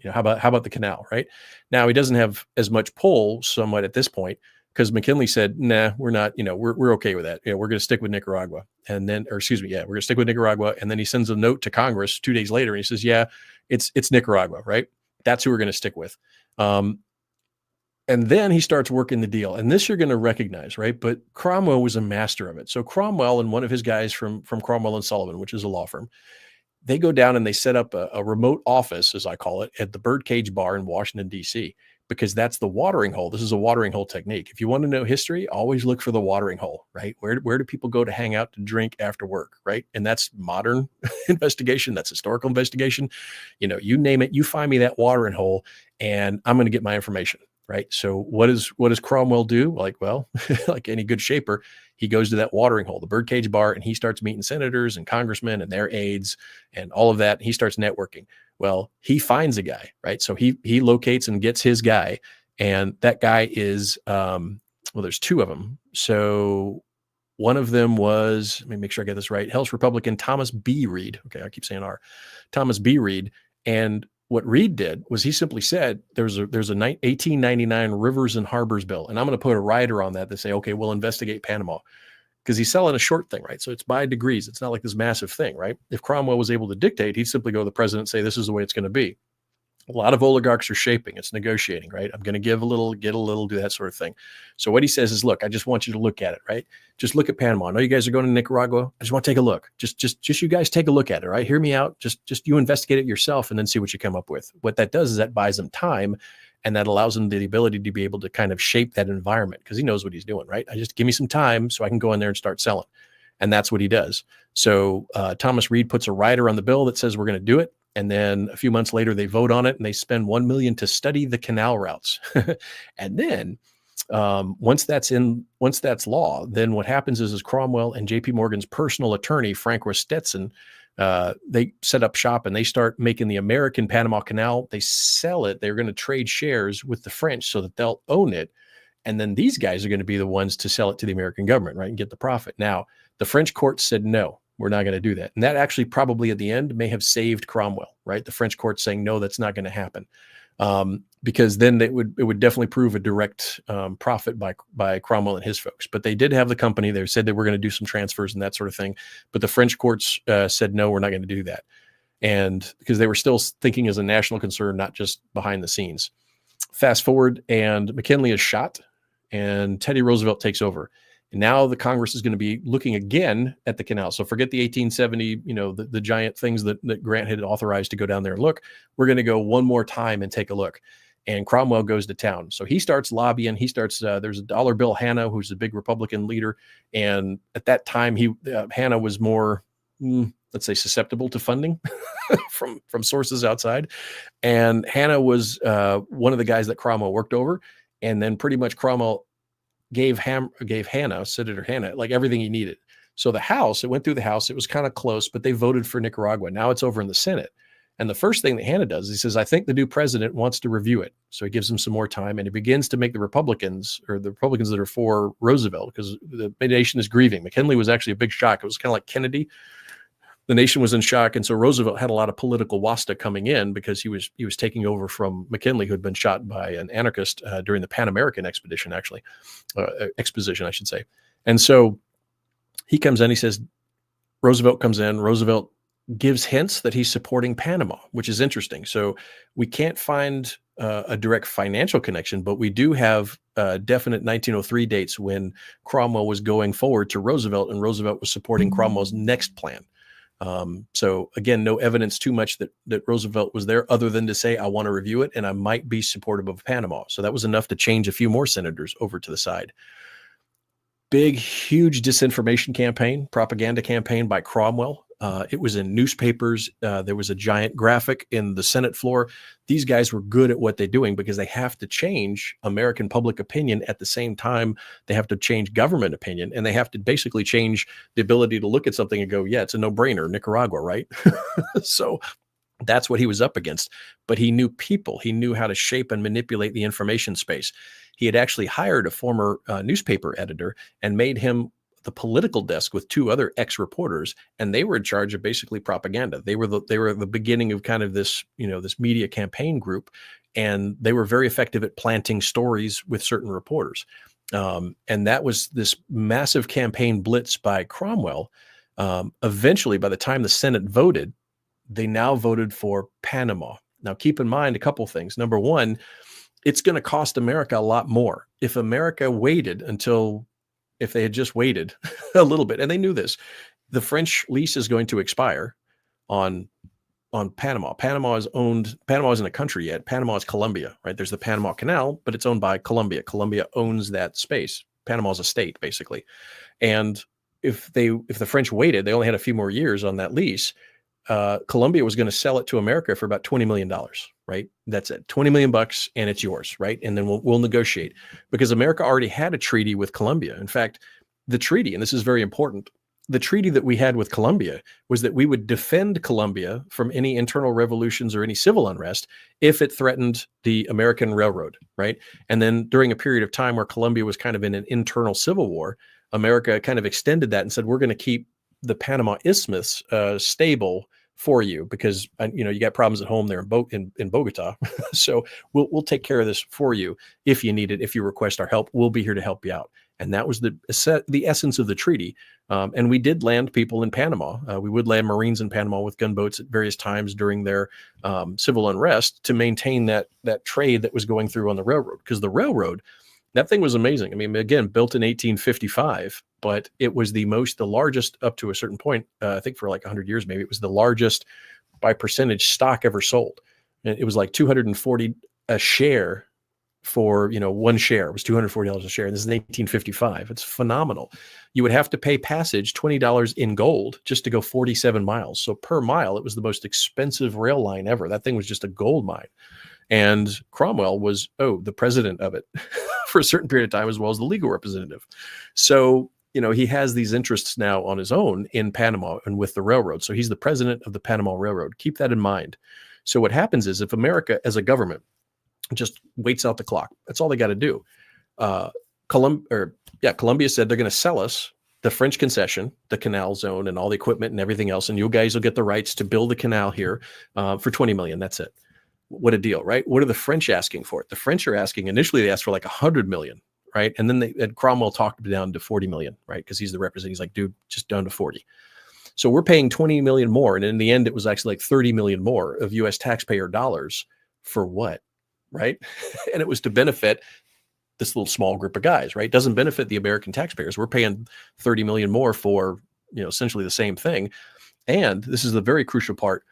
how about the canal, right? Now he doesn't have as much pull somewhat at this point because McKinley said, nah, we're not, we're okay with that. We're going to stick with Nicaragua. And then, or excuse me, we're going to stick with Nicaragua. And then he sends a note to Congress 2 days later and he says, yeah, it's Nicaragua, right? That's who we're going to stick with. And then he starts working the deal. And this you're going to recognize, right? But Cromwell was a master of it. So Cromwell and one of his guys from Cromwell and Sullivan, which is a law firm, they go down and they set up a remote office, as I call it, at the Birdcage Bar in Washington, D.C., because that's the watering hole. This is a watering hole technique. If you want to know history, always look for the watering hole, right? Where do people go to hang out to drink after work, right? And that's modern investigation. That's historical investigation. You name it, you find me that watering hole and I'm going to get my information. Right. So what does Cromwell do? Like any good shaper, he goes to that watering hole, the Birdcage Bar, and he starts meeting senators and congressmen and their aides and all of that. He starts networking. Well, he finds a guy, right? So he locates and gets his guy. And that guy is, there's two of them. So one of them was, let me make sure I get this right, House Republican Thomas B. Reed. Okay, I keep saying R. Thomas B. Reed. And what Reed did was he simply said, there's a 1899 Rivers and Harbors bill, and I'm going to put a rider on that to say, okay, we'll investigate Panama, because he's selling a short thing, right? So it's by degrees. It's not like this massive thing, right? If Cromwell was able to dictate, he'd simply go to the president and say, this is the way it's going to be. A lot of oligarchs are shaping. It's negotiating, right? I'm going to give a little, get a little, do that sort of thing. So what he says is, look, I just want you to look at it, right? Just look at Panama. I know you guys are going to Nicaragua. I just want to take a look. Just you guys take a look at it, right? Hear me out. Just you investigate it yourself and then see what you come up with. What that does is that buys them time, and that allows him the ability to be able to kind of shape that environment because he knows what he's doing, right? I just give me some time so I can go in there and start selling. And that's what he does. So Thomas Reed puts a rider on the bill that says we're going to do it. And then a few months later, they vote on it and they spend $1 million to study the canal routes. And then once that's law, then what happens is Cromwell and J.P. Morgan's personal attorney, Frank Stetson, they set up shop and they start making the American Panama Canal. They sell it. They're going to trade shares with the French so that they'll own it. And then these guys are going to be the ones to sell it to the American government, right, and get the profit. Now, the French court said, no, we're not going to do that. And that actually probably at the end may have saved Cromwell, right? The French court saying, no, that's not going to happen. Because then it would definitely prove a direct profit by Cromwell and his folks. But they did have the company. They said they were going to do some transfers and that sort of thing. But the French courts said, no, we're not going to do that. And because they were still thinking as a national concern, not just behind the scenes. Fast forward, and McKinley is shot and Teddy Roosevelt takes over. And now the Congress is going to be looking again at the canal. So forget the 1870, the giant things that Grant had authorized to go down there and look. We're going to go one more time and take a look. And Cromwell goes to town. So he starts lobbying. He starts, there's a Dollar Bill Hanna, who's a big Republican leader. And at that time, Hanna was more, let's say, susceptible to funding from sources outside. And Hanna was one of the guys that Cromwell worked over. And then pretty much Cromwell gave Hanna, Senator Hanna, like everything he needed. So it went through the House. It was kind of close, but they voted for Nicaragua. Now it's over in the Senate. And the first thing that Hanna does, he says, I think the new president wants to review it. So he gives him some more time, and he begins to make the Republicans that are for Roosevelt, because the nation is grieving. McKinley was actually a big shock. It was kind of like Kennedy. The nation was in shock. And so Roosevelt had a lot of political wasta coming in because he was taking over from McKinley, who had been shot by an anarchist during the Pan American exposition, I should say. And so he comes in, he says, Roosevelt comes in, Roosevelt gives hints that he's supporting Panama, which is interesting. So we can't find a direct financial connection, but we do have definite 1903 dates when Cromwell was going forward to Roosevelt, and Roosevelt was supporting Cromwell's next plan. So again, no evidence too much that Roosevelt was there other than to say, I want to review it and I might be supportive of Panama. So that was enough to change a few more senators over to the side. Big, huge disinformation campaign, propaganda campaign by Cromwell. It was in newspapers. There was a giant graphic in the Senate floor. These guys were good at what they're doing because they have to change American public opinion at the same time. They have to change government opinion, and they have to basically change the ability to look at something and go, yeah, it's a no-brainer, Nicaragua, right? So That's what he was up against. But he knew people. He knew how to shape and manipulate the information space. He had actually hired a former newspaper editor and made him the political desk with two other ex-reporters, and they were in charge of basically propaganda. They were the beginning of kind of this, this media campaign group, and they were very effective at planting stories with certain reporters. And that was this massive campaign blitz by Cromwell. Eventually, by the time the Senate voted, they now voted for Panama. Now, keep in mind a couple things. Number one, it's going to cost America a lot more. If they had just waited a little bit, and they knew this, the French lease is going to expire on Panama. Panama isn't a country yet. Panama is Colombia, right? There's the Panama Canal, but it's owned by Colombia. Colombia owns that space. Panama is a state, basically. And if the French waited, they only had a few more years on that lease. Colombia was going to sell it to America for about $20 million, right? That's it. $20 million and it's yours, right? And then we'll negotiate, because America already had a treaty with Colombia. In fact, the treaty, and this is very important, the treaty that we had with Colombia was that we would defend Colombia from any internal revolutions or any civil unrest if it threatened the American railroad, right? And then during a period of time where Colombia was kind of in an internal civil war, America kind of extended that and said, we're going to keep the Panama Isthmus stable for you, because you got problems at home there in Bogota. So we'll take care of this for you if you need it. If you request our help, we'll be here to help you out. And that was the essence of the treaty. And we did land people in Panama. We would land Marines in Panama with gunboats at various times during their civil unrest to maintain that trade that was going through on the railroad. Because the railroad, that thing was amazing. I mean, again, built in 1855, but it was the largest up to a certain point. I think for like 100 years, maybe it was the largest by percentage stock ever sold. And it was like $240 a share for, one share. It was $240 a share. And this is 1855. It's phenomenal. You would have to pay passage $20 in gold just to go 47 miles. So per mile, it was the most expensive rail line ever. That thing was just a gold mine. And Cromwell was, the president of it for a certain period of time, as well as the legal representative. So, he has these interests now on his own in Panama and with the railroad. So he's the president of the Panama Railroad. Keep that in mind. So what happens is, if America as a government just waits out the clock, that's all they got to do. Colombia said they're going to sell us the French concession, the canal zone, and all the equipment and everything else. And you guys will get the rights to build the canal here for $20 million. That's it. What a deal, right? What are the French asking for it? The French are asking, initially they asked for like $100 million, right? And then Cromwell talked down to 40 million, right? Because he's the representative. He's like, dude, just down to 40. So we're paying 20 million more. And in the end, it was actually like 30 million more of US taxpayer dollars for what, right? And it was to benefit this little small group of guys, right? It doesn't benefit the American taxpayers. We're paying 30 million more for, essentially the same thing. And this is the very crucial part.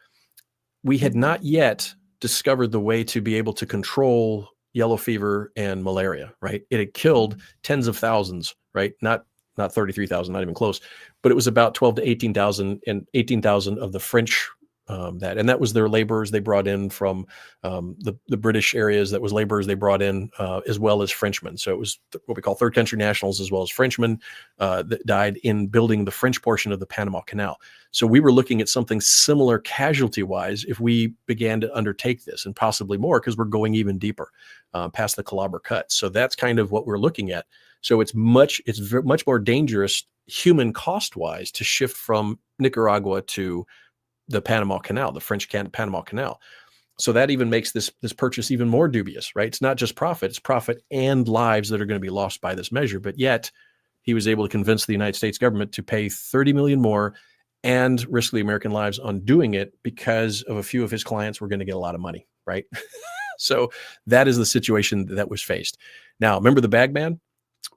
We had not yet discovered the way to be able to control yellow fever and malaria, right? It had killed tens of thousands, right? Not 33,000, not even close, but it was about 12 to 18,000, and 18,000 of the French, and that was their laborers they brought in from the British areas. That was laborers they brought in as well as Frenchmen. So it was what we call third country nationals as well as Frenchmen that died in building the French portion of the Panama Canal. So we were looking at something similar casualty-wise if we began to undertake this, and possibly more, because we're going even deeper past the Calabar Cut. So that's kind of what we're looking at. So it's much more dangerous human cost-wise to shift from Nicaragua to the Panama Canal, the French Panama Canal. So that even makes this purchase even more dubious, right? It's not just profit, it's profit and lives that are going to be lost by this measure. But yet he was able to convince the United States government to pay 30 million more and risk the American lives on doing it, because of a few of his clients were going to get a lot of money, right? So that is the situation that was faced. Now, remember the bagman?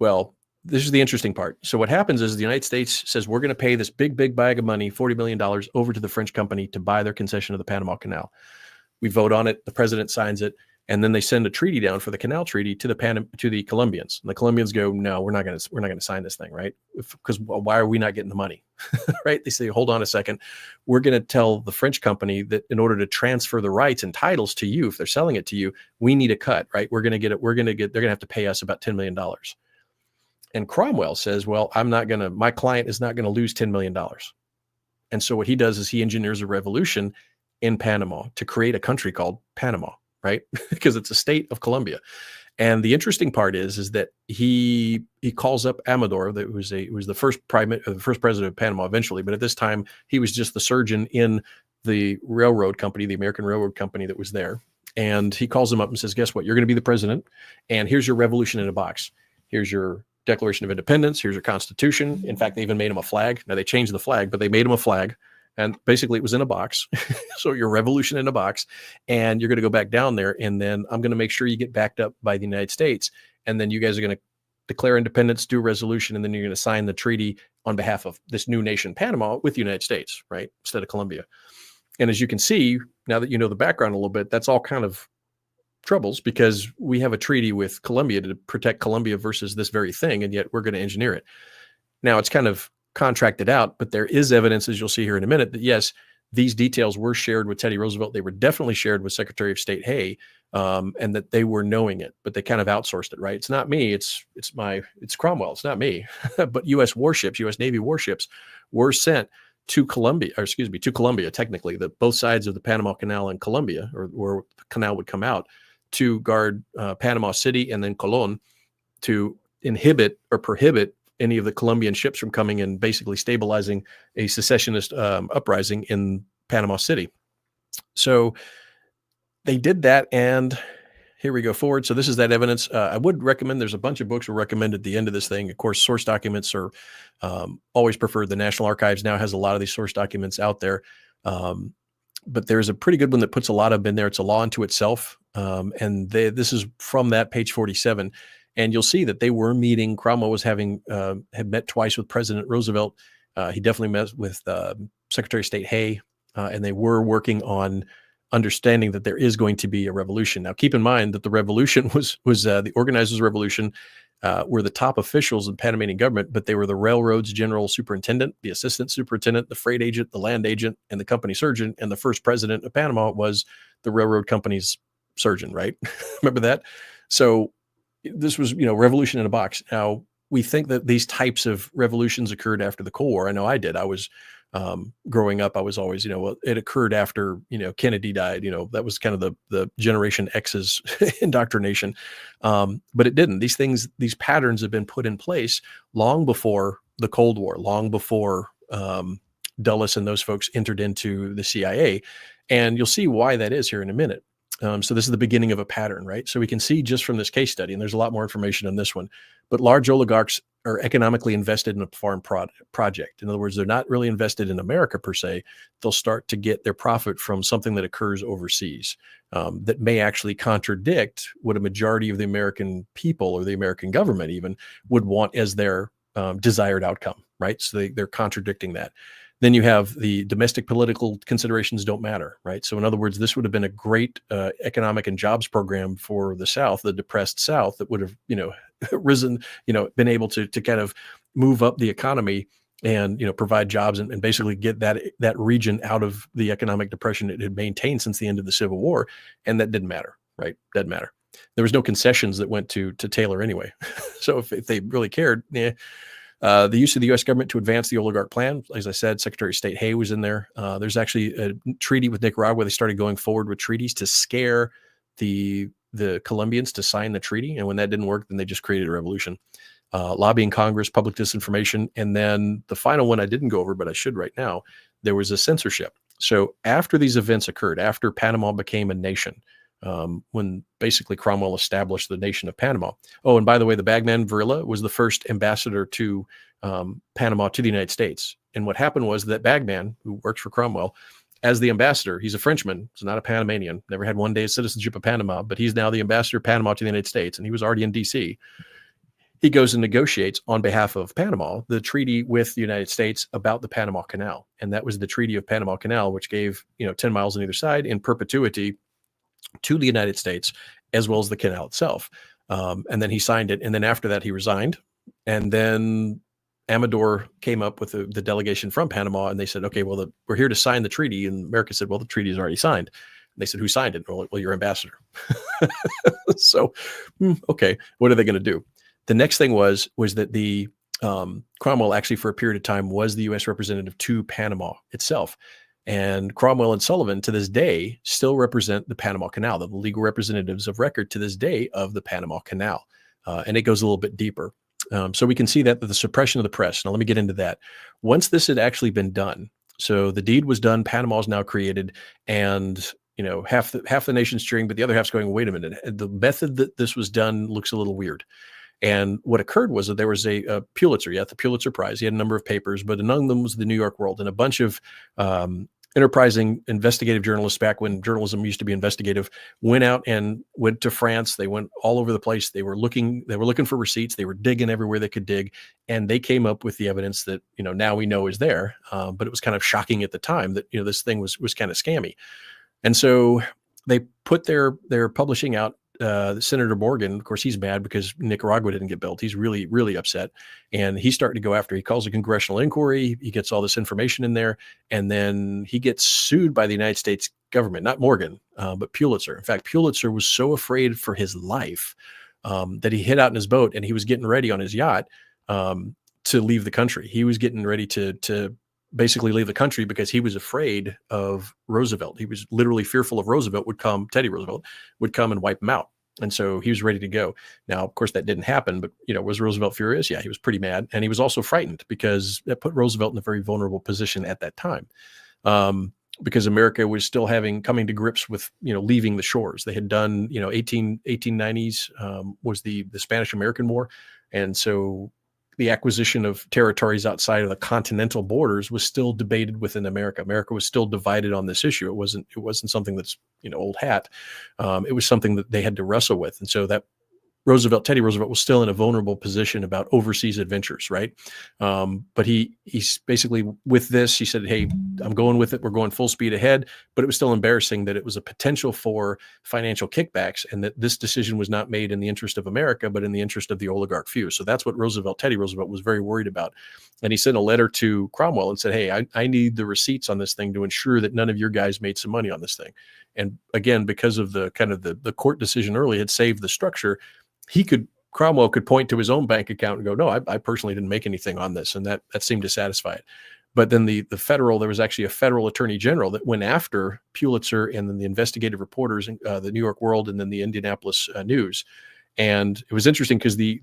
Well, this is the interesting part. So what happens is the United States says, we're going to pay this big bag of money, $40 million, over to the French company to buy their concession of the Panama Canal. We vote on it. The president signs it. And then they send a treaty down for the canal treaty to the Colombians. And the Colombians go, no, we're not going to sign this thing, right? Because why are we not getting the money, right? They say, hold on a second. We're going to tell the French company that in order to transfer the rights and titles to you, if they're selling it to you, we need a cut, right? They're going to have to pay us about $10 million. And Cromwell says, well, my client is not going to lose $10 million. And so what he does is he engineers a revolution in Panama to create a country called Panama, right? Because it's a state of Colombia. And the interesting part is that he calls up Amador, that was the first the first president of Panama eventually, but at this time he was just the surgeon in the railroad company, the American Railroad Company that was there. And he calls him up and says, "Guess what? You're going to be the president, and here's your revolution in a box. Here's your Declaration of Independence. Here's your Constitution." In fact, they even made him a flag. Now they changed the flag, but they made him a flag. And basically, it was in a box. So your revolution in a box, and you're going to go back down there, and then I'm going to make sure you get backed up by the United States, and then you guys are going to declare independence, do a resolution, and then you're going to sign the treaty on behalf of this new nation, Panama, with the United States, right, instead of Colombia. And as you can see, now that you know the background a little bit, that's all kind of troubles because we have a treaty with Colombia to protect Colombia versus this very thing, and yet we're going to engineer it. Now it's kind of contracted out, but there is evidence, as you'll see here in a minute, that yes, these details were shared with Teddy Roosevelt. They were definitely shared with Secretary of State Hay, and that they were knowing it, but they kind of outsourced it, right? It's not me. It's Cromwell. It's not me. But U.S. warships, U.S. Navy warships, were sent to Colombia, technically, both sides of the Panama Canal and Colombia, or where the canal would come out, to guard Panama City and then Colon, to inhibit or prohibit any of the Colombian ships from coming and basically stabilizing a secessionist uprising in Panama City. So they did that, and here we go forward. So this is that evidence. I would recommend, there's a bunch of books we'll recommend at the end of this thing. Of course, source documents are always preferred. The National Archives now has a lot of these source documents out there. But there's a pretty good one that puts a lot of them in there. It's a law unto itself. And this is from that page 47. And you'll see that they were meeting. Cromwell was had met twice with President Roosevelt. He definitely met with Secretary of State Hay, and they were working on understanding that there is going to be a revolution. Now, keep in mind that the revolution was the organizers' revolution were the top officials in Panamanian government, but they were the railroad's general superintendent, the assistant superintendent, the freight agent, the land agent, and the company surgeon. And the first president of Panama was the railroad company's surgeon, right? Remember that? So this was, revolution in a box. Now, we think that these types of revolutions occurred after the Cold War. I know I did. I was growing up, I was always, it occurred after, Kennedy died. That was kind of the Generation X's indoctrination. But it didn't. These patterns have been put in place long before the Cold War, long before Dulles and those folks entered into the CIA. And you'll see why that is here in a minute. So this is the beginning of a pattern, right? So we can see just from this case study, and there's a lot more information on this one, but large oligarchs are economically invested in a foreign project. In other words, they're not really invested in America per se. They'll start to get their profit from something that occurs overseas that may actually contradict what a majority of the American people or the American government even would want as their desired outcome, right? So they're contradicting that. Then you have the domestic political considerations don't matter, right? So in other words, this would have been a great economic and jobs program for the South, the depressed South, that would have, risen, been able to kind of move up the economy and, provide jobs and basically get that region out of the economic depression it had maintained since the end of the Civil War. And that didn't matter, right? Didn't matter. There was no concessions that went to Taylor anyway. So if they really cared, the use of the U.S. government to advance the oligarch plan, as I said, Secretary of State Hay was in there. There's actually a treaty with Nicaragua. They started going forward with treaties to scare the Colombians to sign the treaty. And when that didn't work, then they just created a revolution. Lobbying Congress, public disinformation. And then the final one I didn't go over, but I should right now, there was a censorship. So after these events occurred, after Panama became a nation, when basically Cromwell established the nation of Panama. Oh, and by the way, the bagman Varilla was the first ambassador to Panama to the United States. And what happened was that bagman, who works for Cromwell, as the ambassador, he's a Frenchman, he's not a Panamanian, never had one day of citizenship of Panama, but he's now the ambassador of Panama to the United States, and he was already in D.C. He goes and negotiates on behalf of Panama the treaty with the United States about the Panama Canal. And that was the Treaty of Panama Canal, which gave 10 miles on either side in perpetuity to the United States, as well as the canal itself. And then he signed it. And then after that, he resigned. And then Amador came up with the delegation from Panama, and they said, okay, well, we're here to sign the treaty. And America said, well, the treaty is already signed. And they said, who signed it? Well, your ambassador. So, okay, what are they going to do? The next thing was that the Cromwell actually for a period of time was the U.S. representative to Panama itself. And Cromwell and Sullivan to this day still represent the Panama Canal, the legal representatives of record to this day of the Panama Canal. And it goes a little bit deeper. So we can see that the suppression of the press. Now, let me get into that. Once this had actually been done, so the deed was done, Panama is now created, and half the nation's cheering, but the other half's going, wait a minute, the method that this was done looks a little weird. And what occurred was that there was a Pulitzer, the Pulitzer Prize. He had a number of papers, but among them was the New York World, and a bunch of enterprising investigative journalists, back when journalism used to be investigative, went out and went to France. They went all over the place. They were looking for receipts. They were digging everywhere they could dig, and they came up with the evidence that now we know is there. But it was kind of shocking at the time that this thing was kind of scammy. And so they put their publishing out. Senator Morgan, of course, he's mad because Nicaragua didn't get built. He's really, really upset. And he's starting to go after. He calls a congressional inquiry. He gets all this information in there. And then he gets sued by the United States government, not Morgan, but Pulitzer. In fact, Pulitzer was so afraid for his life that he hid out in his boat, and he was getting ready on his yacht to leave the country. He was getting ready to basically leave the country because he was afraid of Roosevelt. He was literally fearful of Teddy Roosevelt would come and wipe him out. And so he was ready to go. Now, of course, that didn't happen, but was Roosevelt furious? Yeah, he was pretty mad. And he was also frightened because that put Roosevelt in a very vulnerable position at that time. Because America was still coming to grips with, leaving the shores. They had done, 1890s was the Spanish-American War. And so the acquisition of territories outside of the continental borders was still debated within America. America was still divided on this issue. It wasn't something that's, old hat. It was something that they had to wrestle with. And so that Teddy Roosevelt was still in a vulnerable position about overseas adventures, right? But he's basically, with this, he said, hey, I'm going with it. We're going full speed ahead. But it was still embarrassing that it was a potential for financial kickbacks, and that this decision was not made in the interest of America, but in the interest of the oligarch few. So that's what Teddy Roosevelt was very worried about. And he sent a letter to Cromwell and said, hey, I need the receipts on this thing to ensure that none of your guys made some money on this thing. And again, because of the kind of the court decision early had saved the structure, Cromwell could point to his own bank account and go, no, I personally didn't make anything on this. And that seemed to satisfy it. But then there was actually a federal attorney general that went after Pulitzer and then the investigative reporters, the New York World, and then the Indianapolis News. And it was interesting because the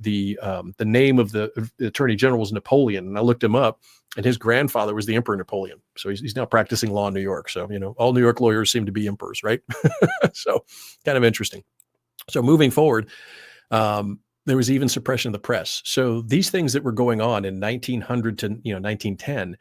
name of the attorney general was Napoleon. And I looked him up, and his grandfather was the Emperor Napoleon. So he's now practicing law in New York. So, all New York lawyers seem to be emperors, right? So kind of interesting. So moving forward, there was even suppression of the press. So these things that were going on in 1900 to 1910,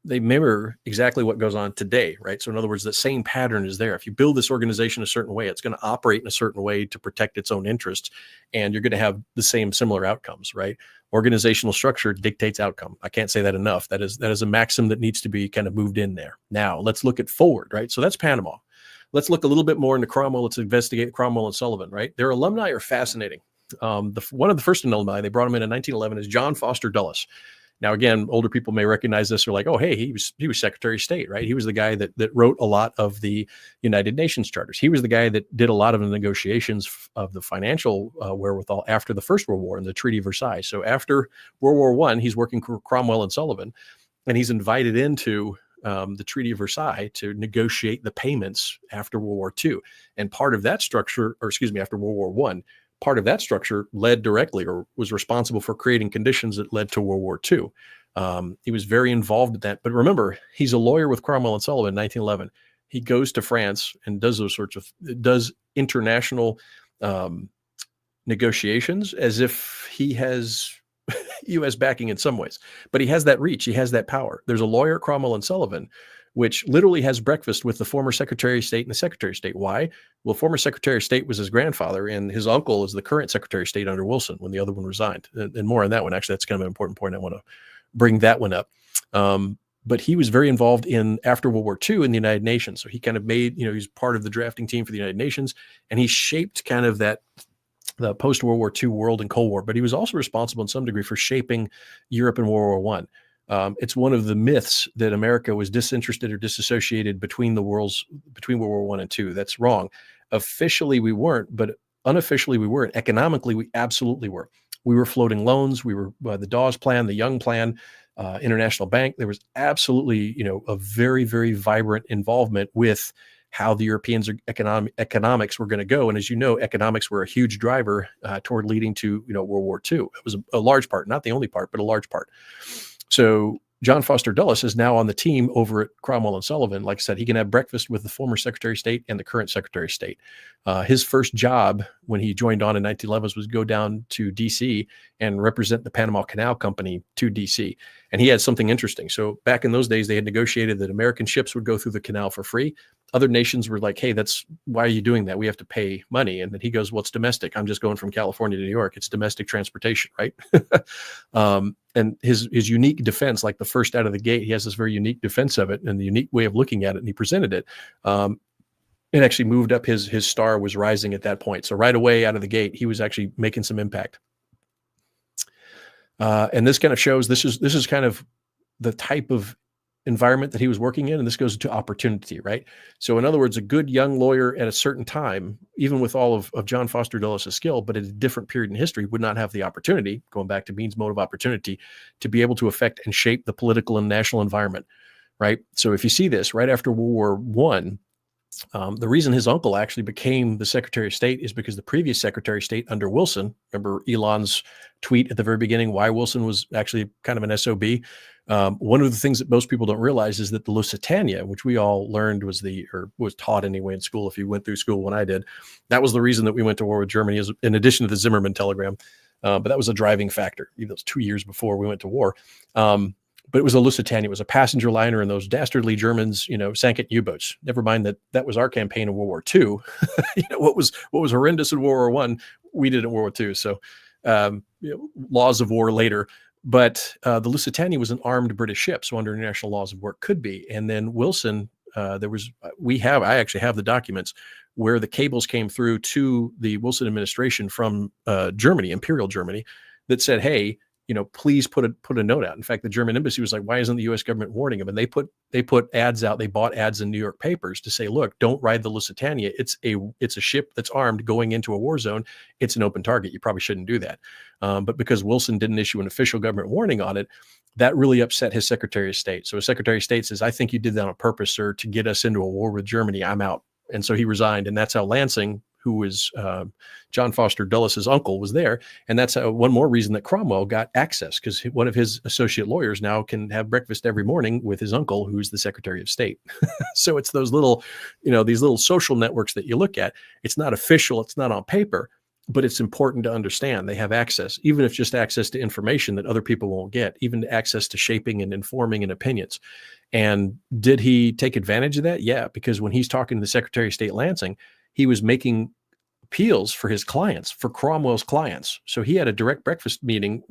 they mirror exactly what goes on today, right? So in other words, the same pattern is there. If you build this organization a certain way, it's going to operate in a certain way to protect its own interests, and you're going to have the similar outcomes, right? Organizational structure dictates outcome. I can't say that enough. That is a maxim that needs to be kind of moved in there. Now let's look at forward, right? So that's Panama. Let's look a little bit more into Cromwell. Let's investigate Cromwell and Sullivan, right? Their alumni are fascinating. One of the first alumni, they brought him in 1911, is John Foster Dulles. Now, again, older people may recognize this. They're like, oh, hey, he was Secretary of State, right? He was the guy that wrote a lot of the United Nations charters. He was the guy that did a lot of the negotiations of the financial wherewithal after the First World War and the Treaty of Versailles. So after World War I, he's working for Cromwell and Sullivan, and he's invited into the Treaty of Versailles to negotiate the payments after World War II. And part of that structure, after World War I, part of that structure led directly or was responsible for creating conditions that led to World War II. He was very involved in that. But remember, he's a lawyer with Cromwell and Sullivan in 1911. He goes to France and does does international negotiations as if he has U.S. backing in some ways. But he has that reach. He has that power. There's a lawyer at Cromwell and Sullivan, which literally has breakfast with the former Secretary of State and the Secretary of State. Why? Well, former Secretary of State was his grandfather, and his uncle is the current Secretary of State under Wilson when the other one resigned. And more on that one. Actually, that's kind of an important point. I want to bring that one up. But he was very involved after World War II in the United Nations. So he kind of made, he's part of the drafting team for the United Nations, and he shaped kind of the post-World War II world and Cold War. But he was also responsible in some degree for shaping Europe in World War I. It's one of the myths that America was disinterested or disassociated between World War I and II. That's wrong. Officially, we weren't, but unofficially, we were. Economically, we absolutely were. We were floating loans. We were the Dawes Plan, the Young Plan. International Bank. There was absolutely, a very, very vibrant involvement with how the Europeans' economics were going to go. And as you know, economics were a huge driver toward leading to, World War II. It was a large part, not the only part, but a large part. So John Foster Dulles is now on the team over at Cromwell and Sullivan. Like I said, he can have breakfast with the former Secretary of State and the current Secretary of State. His first job when he joined on in 1911 was go down to D.C. and represent the Panama Canal Company to D.C. And he had something interesting. So back in those days, they had negotiated that American ships would go through the canal for free. Other nations were like, hey, why are you doing that? We have to pay money. And then he goes, well, it's domestic. I'm just going from California to New York. It's domestic transportation, right? And his unique defense, like the first out of the gate, he has this very unique defense of it and the unique way of looking at it. And he presented it. It actually moved up. His star was rising at that point. So right away out of the gate, he was actually making some impact. And this kind of shows this is kind of the type of environment that he was working in, and this goes to opportunity, right? So in other words, a good young lawyer at a certain time, even with all of John Foster Dulles' skill, but at a different period in history, would not have the opportunity, going back to Bean's mode of opportunity, to be able to affect and shape the political and national environment, right? So if you see this right after World War I, the reason his uncle actually became the Secretary of State is because the previous Secretary of State under Wilson, remember Elon's tweet at the very beginning, why Wilson was actually kind of an SOB. One of the things that most people don't realize is that the Lusitania, which we all learned was taught anyway in school, if you went through school when I did, that was the reason that we went to war with Germany, in addition to the Zimmermann telegram. But that was a driving factor. It was 2 years before we went to war. But it was a Lusitania. It was a passenger liner, and those dastardly Germans, sank it U-boats. Never mind that was our campaign in World War II. What was horrendous in World War I, we did in World War II. So laws of war later. But the Lusitania was an armed British ship, so under international laws of war it could be. And then Wilson, I actually have the documents where the cables came through to the Wilson administration from Germany, Imperial Germany, that said, hey, please put a note out. In fact, the German embassy was like, why isn't the U.S. government warning them? And they put ads out. They bought ads in New York papers to say, look, don't ride the Lusitania. It's a ship that's armed going into a war zone. It's an open target. You probably shouldn't do that. But because Wilson didn't issue an official government warning on it, that really upset his Secretary of State. So his Secretary of State says, I think you did that on purpose, sir, to get us into a war with Germany. I'm out. And so he resigned. And that's how Lansing, who was John Foster Dulles' uncle, was there. And that's one more reason that Cromwell got access, because one of his associate lawyers now can have breakfast every morning with his uncle, who's the Secretary of State. So it's those little, these little social networks that you look at. It's not official. It's not on paper, but it's important to understand they have access, even if just access to information that other people won't get, even access to shaping and informing and opinions. And did he take advantage of that? Yeah, because when he's talking to the Secretary of State Lansing, he was making appeals for his clients, for Cromwell's clients. So he had a direct breakfast meeting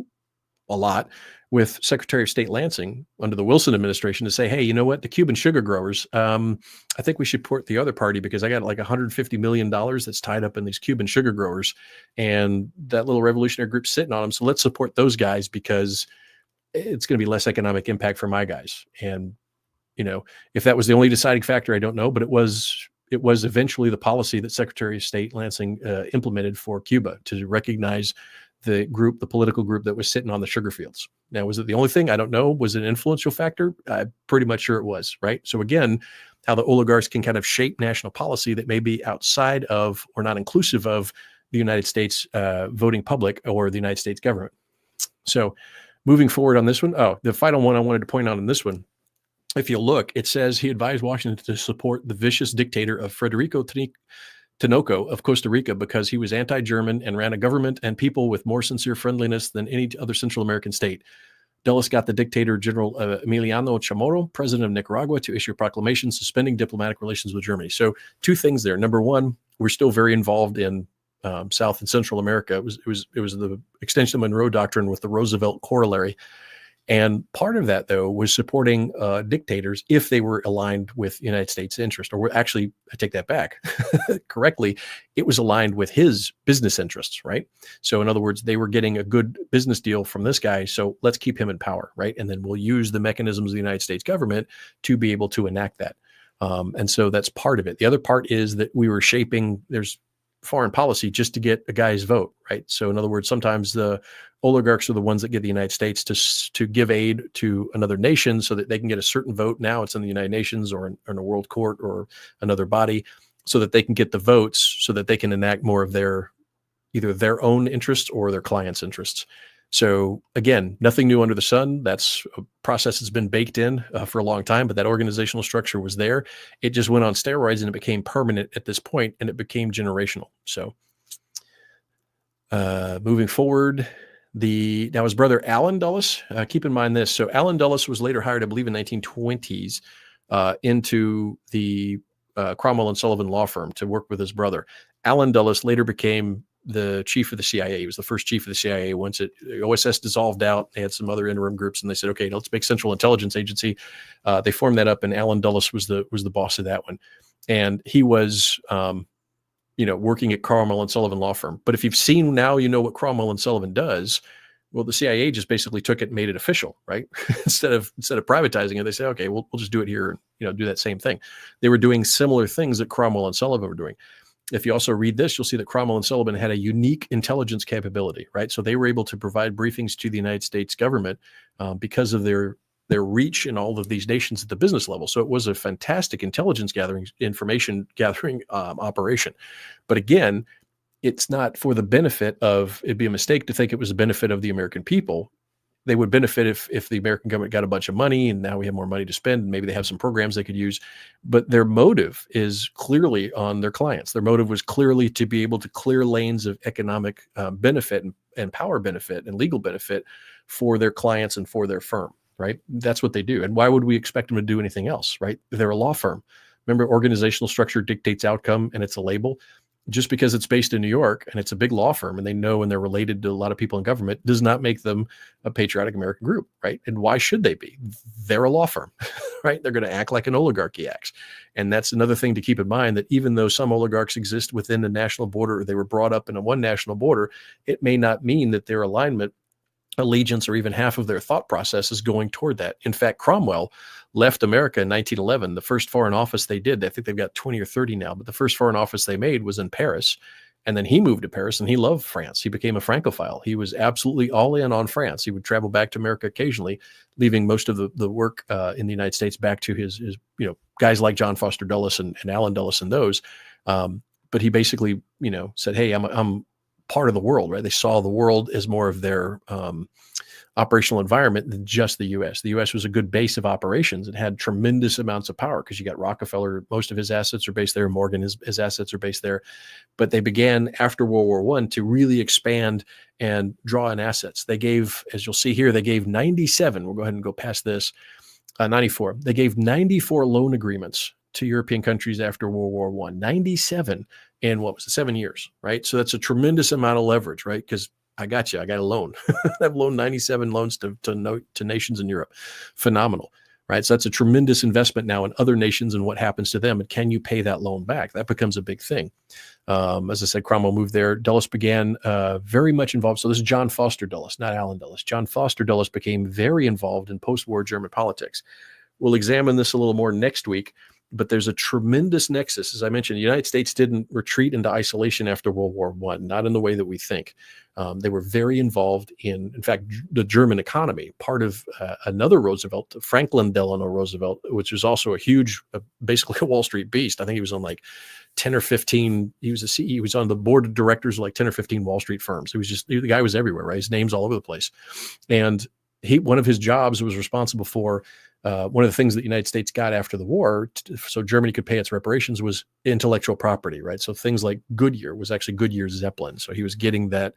a lot with Secretary of State Lansing under the Wilson administration to say, hey, you know what, the Cuban sugar growers, I think we should support the other party because I got like $150 million that's tied up in these Cuban sugar growers, and that little revolutionary group's sitting on them. So let's support those guys because it's going to be less economic impact for my guys. And, if that was the only deciding factor, I don't know, but it was eventually the policy that Secretary of State Lansing implemented for Cuba to recognize the political group that was sitting on the sugar fields. Now, was it the only thing? I don't know. Was it an influential factor? I'm pretty much sure it was, right? So again, how the oligarchs can kind of shape national policy that may be outside of or not inclusive of the United States voting public or the United States government. So moving forward on this one, the final one I wanted to point out on this one, if you look, it says he advised Washington to support the vicious dictator of Federico Tinoco of Costa Rica because he was anti-German and ran a government and people with more sincere friendliness than any other Central American state. Dulles got the dictator General Emiliano Chamorro, president of Nicaragua, to issue a proclamation suspending diplomatic relations with Germany. So two things there. Number one, we're still very involved in South and Central America. It was the extension of Monroe Doctrine with the Roosevelt corollary. And part of that, though, was supporting dictators if they were aligned with United States interest, or actually, I take that back correctly, it was aligned with his business interests, right? So in other words, they were getting a good business deal from this guy, so let's keep him in power, right? And then we'll use the mechanisms of the United States government to be able to enact that. And so that's part of it. The other part is that we were shaping, there's foreign policy just to get a guy's vote, right? So in other words, sometimes the oligarchs are the ones that get the United States to give aid to another nation so that they can get a certain vote. Now it's in the United Nations or in a world court or another body, so that they can get the votes so that they can enact more of either their own interests or their clients' interests. So again, nothing new under the sun. That's a process that's been baked in for a long time, but that organizational structure was there. It just went on steroids and it became permanent at this point, and it became generational. So moving forward, now his brother Alan Dulles, keep in mind this. So Alan Dulles was later hired, I believe, in 1920s into the Cromwell and Sullivan law firm to work with his brother. Alan Dulles later became the chief of the CIA. He was the first chief of the CIA. Once the OSS dissolved out, they had some other interim groups, and they said, okay, let's make Central Intelligence Agency. They formed that up, and Alan Dulles was the boss of that one. And he was, working at Cromwell and Sullivan law firm. But if you've seen now, you know what Cromwell and Sullivan does. Well, the CIA just basically took it and made it official, right? instead of privatizing it, they say, okay, we'll just do it here and do that same thing. They were doing similar things that Cromwell and Sullivan were doing. If you also read this, you'll see that Cromwell and Sullivan had a unique intelligence capability, right? So they were able to provide briefings to the United States government because of their reach in all of these nations at the business level. So it was a fantastic information gathering operation. But again, it's not for the benefit of, it'd be a mistake to think it was the benefit of the American people. They would benefit if the American government got a bunch of money and now we have more money to spend and maybe they have some programs they could use. But their motive is clearly on their clients. Their motive was clearly to be able to clear lanes of economic benefit and power benefit and legal benefit for their clients and for their firm, right? That's what they do. And why would we expect them to do anything else, right? They're a law firm. Remember, organizational structure dictates outcome, and it's a label. Just because it's based in New York and it's a big law firm and they know and they're related to a lot of people in government does not make them a patriotic American group, right? And why should they be? They're a law firm, right? They're going to act like an oligarchy acts. And that's another thing to keep in mind, that even though some oligarchs exist within the national border, or they were brought up in a one national border, it may not mean that their alignment, allegiance, or even half of their thought process is going toward that. In fact, Cromwell left America in 1911. The first foreign office they did, I think they've got 20 or 30 now, but the first foreign office they made was in Paris. And then he moved to Paris and he loved France. He became a Francophile. He was absolutely all in on France. He would travel back to America occasionally, leaving most of the work in the United States back to his guys like John Foster Dulles and Alan Dulles and those. But he basically, said, hey, I'm part of the world, right? They saw the world as more of their operational environment than just the U.S. The U.S. was a good base of operations. It had tremendous amounts of power because you got Rockefeller. Most of his assets are based there. Morgan, his assets are based there. But they began after World War I to really expand and draw in assets. They gave, as you'll see here, they gave 97. We'll go ahead and go past this. 94. They gave 94 loan agreements to European countries after World War I. 97 in 7 years, right? So that's a tremendous amount of leverage, right? Because I got a loan. I've loaned 97 loans to nations in Europe. Phenomenal, right? So that's a tremendous investment now in other nations and what happens to them. And can you pay that loan back? That becomes a big thing. As I said, Cromwell moved there. Dulles began very much involved. So this is John Foster Dulles, not Alan Dulles. John Foster Dulles became very involved in post-war German politics. We'll examine this a little more next week. But there's a tremendous nexus. As I mentioned, the United States didn't retreat into isolation after World War I, not in the way that we think. They were very involved in fact, the German economy. Part of another Roosevelt, Franklin Delano Roosevelt, which was also a huge, basically a Wall Street beast. I think he was on like 10 or 15. He was a CEO. He was on the board of directors of like 10 or 15 Wall Street firms. The guy was everywhere, right? His name's all over the place. And one of his jobs was responsible for one of the things that the United States got after the war, so Germany could pay its reparations, was intellectual property, right? So things like Goodyear was actually Goodyear's Zeppelin. So he was getting that,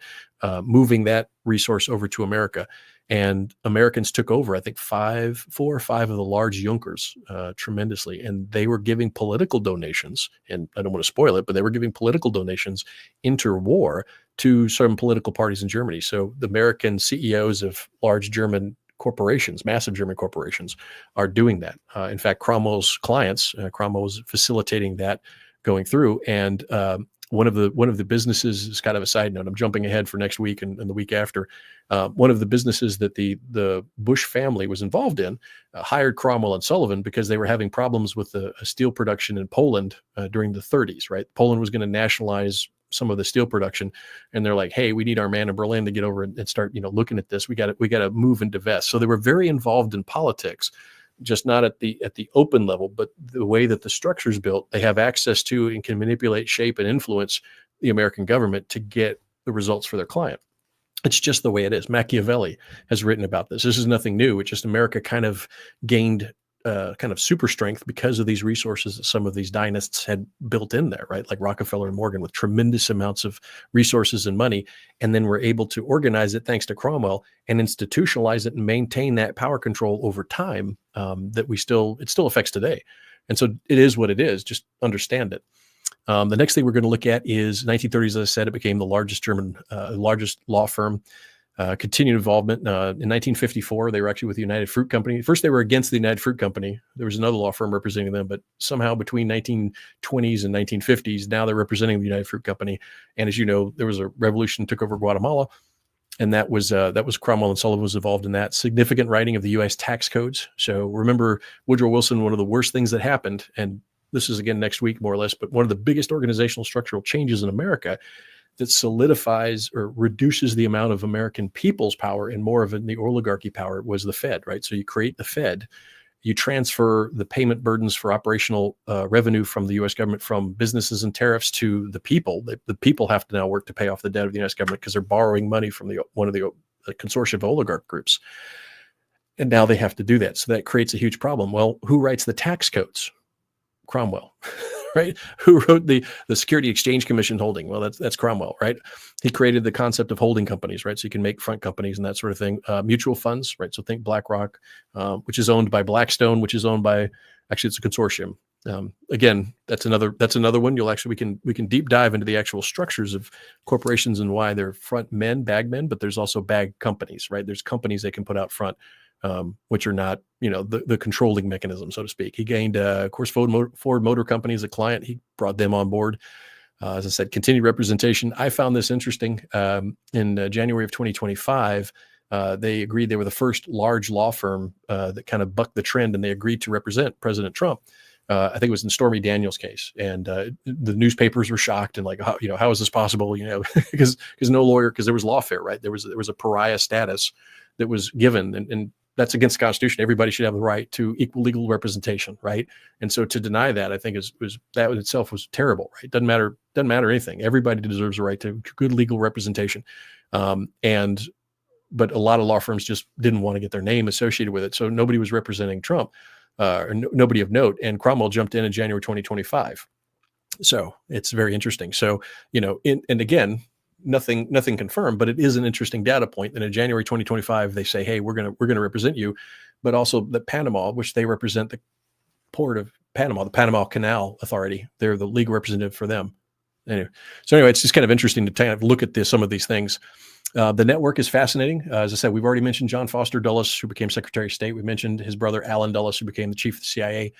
moving that resource over to America. And Americans took over, I think, 4 or 5 of the large Junkers tremendously. And they were giving political donations, and I don't want to spoil it, but they were giving political donations interwar to some political parties in Germany. So the American CEOs of large German corporations, massive German corporations, are doing that. In fact, Cromwell's clients, Cromwell was facilitating that going through. And one of the businesses, is kind of a side note, I'm jumping ahead for next week and the week after. One of the businesses that the Bush family was involved in hired Cromwell and Sullivan because they were having problems with a steel production in Poland during the 30s, right? Poland was going to nationalize some of the steel production, and they're like, hey, we need our man in Berlin to get over and start, looking at this. We got to move and divest. So they were very involved in politics, just not at the open level, but the way that the structure is built, they have access to and can manipulate, shape, and influence the American government to get the results for their client. It's just the way it is. Machiavelli has written about this. This is nothing new. It's just America kind of gained kind of super strength because of these resources that some of these dynasts had built in there, right? Like Rockefeller and Morgan, with tremendous amounts of resources and money, and then were able to organize it thanks to Cromwell and institutionalize it and maintain that power control over time that it still affects today. And so it is what it is. Just understand it. The next thing we're going to look at is 1930s. As I said, it became the largest largest law firm. Continued involvement. In 1954, they were actually with the United Fruit Company. First, they were against the United Fruit Company. There was another law firm representing them, but somehow between 1920s and 1950s, now they're representing the United Fruit Company. And as you know, there was a revolution took over Guatemala, and that was Cromwell and Sullivan was involved in that. Significant writing of the U.S. tax codes. So remember Woodrow Wilson, one of the worst things that happened, and this is again next week more or less, but one of the biggest organizational structural changes in America that solidifies or reduces the amount of American people's power and more of the oligarchy power was the Fed, right? So you create the Fed, you transfer the payment burdens for operational revenue from the U.S. government from businesses and tariffs to the people. The people have to now work to pay off the debt of the U.S. government because they're borrowing money from one of the consortium of oligarch groups. And now they have to do that. So that creates a huge problem. Well, who writes the tax codes? Cromwell, right? Who wrote the Security Exchange Commission holding? Well, that's Cromwell, right? He created the concept of holding companies, right? So you can make front companies and that sort of thing. Mutual funds, right? So think BlackRock, which is owned by Blackstone, which is owned by, actually it's a consortium. Again, that's another one. We can deep dive into the actual structures of corporations and why they're front men, bag men, but there's also bag companies, right? There's companies they can put out front, which are not, the controlling mechanism, so to speak. He gained, of course, Ford Motor Company as a client. He brought them on board. As I said, continued representation. I found this interesting. In January of 2025, they agreed they were the first large law firm that kind of bucked the trend, and they agreed to represent President Trump. I think it was in Stormy Daniels' case, and the newspapers were shocked and like, how is this possible? Because no lawyer, because there was lawfare, right? There was a pariah status that was given, and that's against the Constitution. Everybody should have the right to equal legal representation, right? And so to deny that, I think that in itself was terrible, right? Doesn't matter anything. Everybody deserves a right to good legal representation, but a lot of law firms just didn't want to get their name associated with it, so nobody was representing Trump, or nobody of note. And Cromwell jumped in January 2025. So it's very interesting. So and again, nothing confirmed, but it is an interesting data point that in January 2025 they say, hey, we're gonna represent you, but also the Panama, which they represent the port of Panama, the Panama Canal Authority. They're the legal representative for them. Anyway, it's just kind of interesting to kind of look at some of these things. The network is fascinating. As I said, we've already mentioned John Foster Dulles, who became Secretary of State. We mentioned his brother Alan Dulles, who became the chief of the CIA.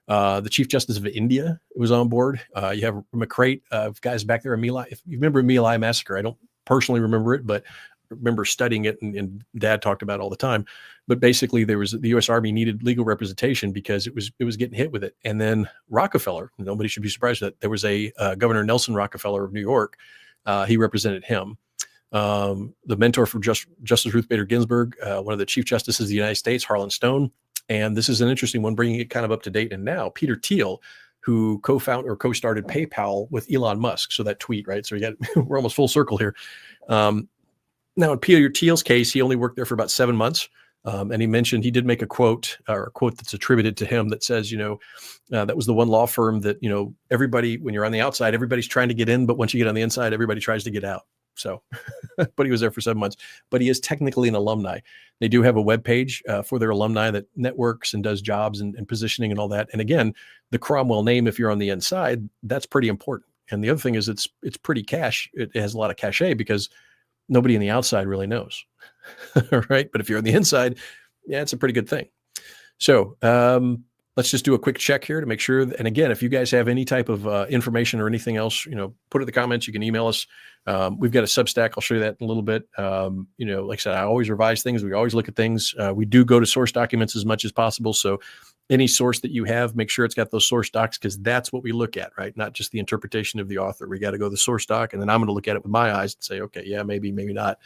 The Chief Justice of India was on board. You have McCrate, guys back there in My Lai. If you remember My Lai massacre, I don't personally remember it, but remember studying it, and Dad talked about it all the time. But basically, the U.S. Army needed legal representation because it was getting hit with it. And then Rockefeller, nobody should be surprised that there was a Governor Nelson Rockefeller of New York. He represented him. The mentor for Justice Ruth Bader Ginsburg, one of the Chief Justices of the United States, Harlan Stone. And this is an interesting one, bringing it kind of up to date. And now Peter Thiel, who co-founded or co-started PayPal with Elon Musk. So that tweet, right? So we're almost full circle here. Now in Peter Thiel's case, he only worked there for about 7 months. And he mentioned he did make a quote that's attributed to him that says, that was the one law firm that, everybody, when you're on the outside, everybody's trying to get in, but once you get on the inside, everybody tries to get out. So, but he was there for 7 months, but he is technically an alumni. They do have a web page for their alumni that networks and does jobs and positioning and all that. And again, the Cromwell name, if you're on the inside, that's pretty important. And the other thing is it's pretty cash. It has a lot of cachet because nobody on the outside really knows. Right. But if you're on the inside, yeah, it's a pretty good thing. So, let's just do a quick check here to make sure. And again, if you guys have any type of information or anything else, put it in the comments. You can email us. We've got a Substack. I'll show you that in a little bit. Like I said, I always revise things. We always look at things. We do go to source documents as much as possible. So any source that you have, make sure it's got those source docs, because that's what we look at, right? Not just the interpretation of the author. We got to go to the source doc, and then I'm going to look at it with my eyes and say, okay, yeah, maybe, maybe not,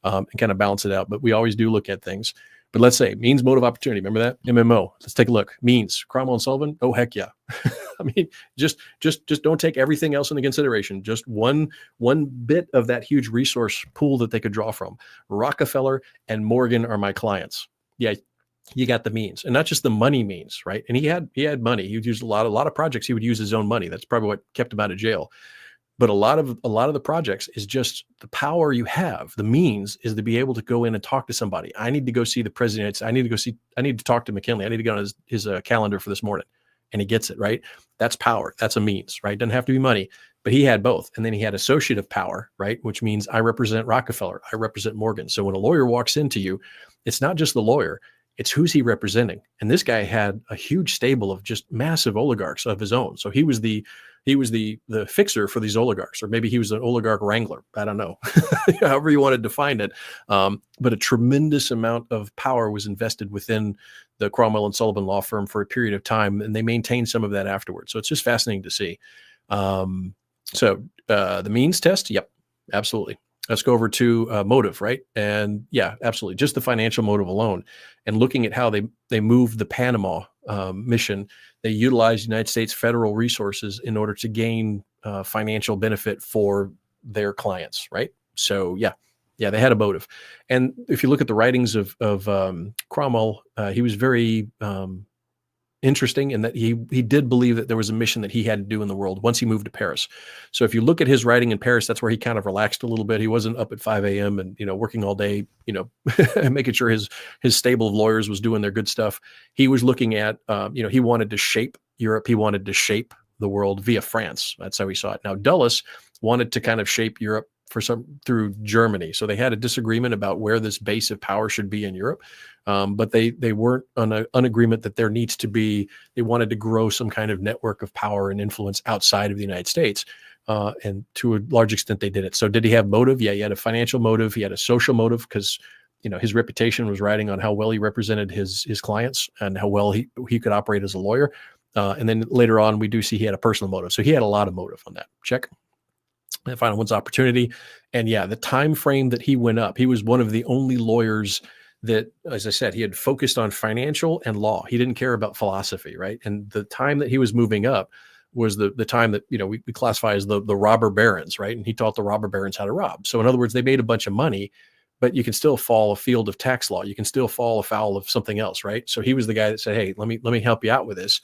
and kind of balance it out. But we always do look at things. But let's say means, mode of opportunity. Remember that MMO. Let's take a look. Means, Cromwell and Sullivan. Oh, heck yeah. I mean, just don't take everything else into consideration. Just one bit of that huge resource pool that they could draw from. Rockefeller and Morgan are my clients. Yeah, you got the means, and not just the money means, right? And he had money. He would use a lot of projects. He would use his own money. That's probably what kept him out of jail. But a lot of the projects is just the power you have. The means is to be able to go in and talk to somebody. I need to go see the president. I need to talk to McKinley. I need to get on his calendar for this morning, and he gets it, right? That's power. That's a means, right? Doesn't have to be money, but he had both. And then he had associative power, right? Which means I represent Rockefeller. I represent Morgan. So when a lawyer walks into you, it's not just the lawyer. It's who's he representing. And this guy had a huge stable of just massive oligarchs of his own. So he was the fixer for these oligarchs, or maybe he was an oligarch wrangler. I don't know, however you want to define it. But a tremendous amount of power was invested within the Cromwell and Sullivan law firm for a period of time, and they maintained some of that afterwards. So it's just fascinating to see. So the means test, yep, absolutely. Let's go over to motive, right? And yeah, absolutely. Just the financial motive alone, and looking at how they moved the Panama mission. They utilized United States federal resources in order to gain financial benefit for their clients, right? So yeah, they had a motive. And if you look at the writings of Cromwell, he was very interesting in that he did believe that there was a mission that he had to do in the world once he moved to Paris. So if you look at his writing in Paris, that's where he kind of relaxed a little bit. He wasn't up at 5 a.m. and, working all day, making sure his stable of lawyers was doing their good stuff. He was looking at, he wanted to shape Europe. He wanted to shape the world via France. That's how he saw it. Now, Dulles wanted to kind of shape Europe through Germany. So they had a disagreement about where this base of power should be in Europe. But they weren't on an agreement that there needs to be, they wanted to grow some kind of network of power and influence outside of the United States. And to a large extent, they did it. So did he have motive? Yeah, he had a financial motive. He had a social motive because, his reputation was riding on how well he represented his clients and how well he could operate as a lawyer. And then later on, we do see he had a personal motive. So he had a lot of motive on that. Check. And final one's opportunity. And yeah, the time frame that he went up, he was one of the only lawyers that, as I said, he had focused on financial and law. He didn't care about philosophy, right? And the time that he was moving up was the time that, we classify as the robber barons, right? And he taught the robber barons how to rob. So in other words, they made a bunch of money, but you can still fall afield of tax law. You can still fall afoul of something else, right? So he was the guy that said, hey, let me help you out with this.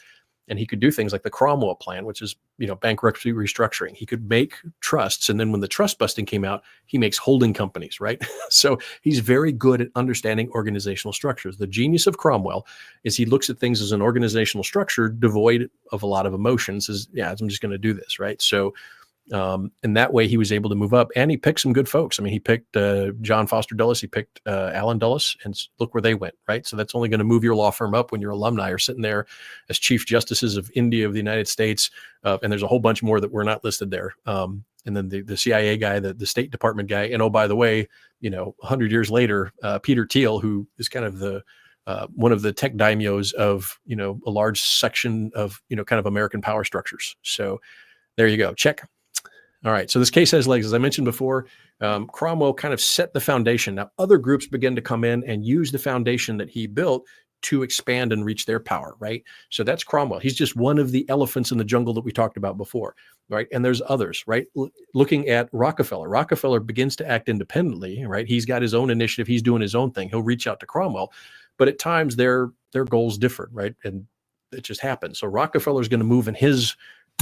And he could do things like the Cromwell plan, which is, bankruptcy restructuring. He could make trusts. And then when the trust busting came out, he makes holding companies, right? So he's very good at understanding organizational structures. The genius of Cromwell is he looks at things as an organizational structure devoid of a lot of emotions. I'm just going to do this, right? So and that way he was able to move up, and he picked some good folks. I mean, he picked John Foster Dulles, he picked Allen Dulles, and look where they went, right? So that's only going to move your law firm up when your alumni are sitting there as chief justices of India, of the United States, and there's a whole bunch more that were not listed there. And then the CIA guy, the State Department guy, and oh, by the way, 100 years later, Peter Thiel, who is kind of the one of the tech daimyos of a large section of kind of American power structures. So there you go. Check. All right. So this case has legs. As I mentioned before, Cromwell kind of set the foundation. Now, other groups began to come in and use the foundation that he built to expand and reach their power, right? So that's Cromwell. He's just one of the elephants in the jungle that we talked about before, right? And there's others, right? Looking at Rockefeller begins to act independently, right? He's got his own initiative. He's doing his own thing. He'll reach out to Cromwell, but at times their goals differ, right? And it just happens. So Rockefeller's going to move in his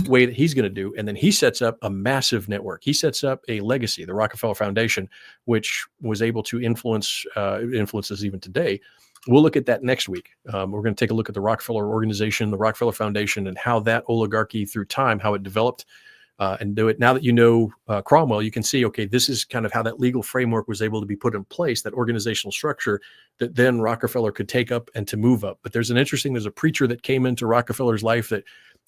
way that he's going to do. And then he sets up a massive network. He sets up a legacy, the Rockefeller Foundation, which was able to influences even today. We'll look at that next week. We're going to take a look at the Rockefeller organization, the Rockefeller Foundation, and how that oligarchy through time, how it developed and do it. Now that you know Cromwell, you can see, okay, this is kind of how that legal framework was able to be put in place, that organizational structure that then Rockefeller could take up and to move up. But there's a preacher that came into Rockefeller's life that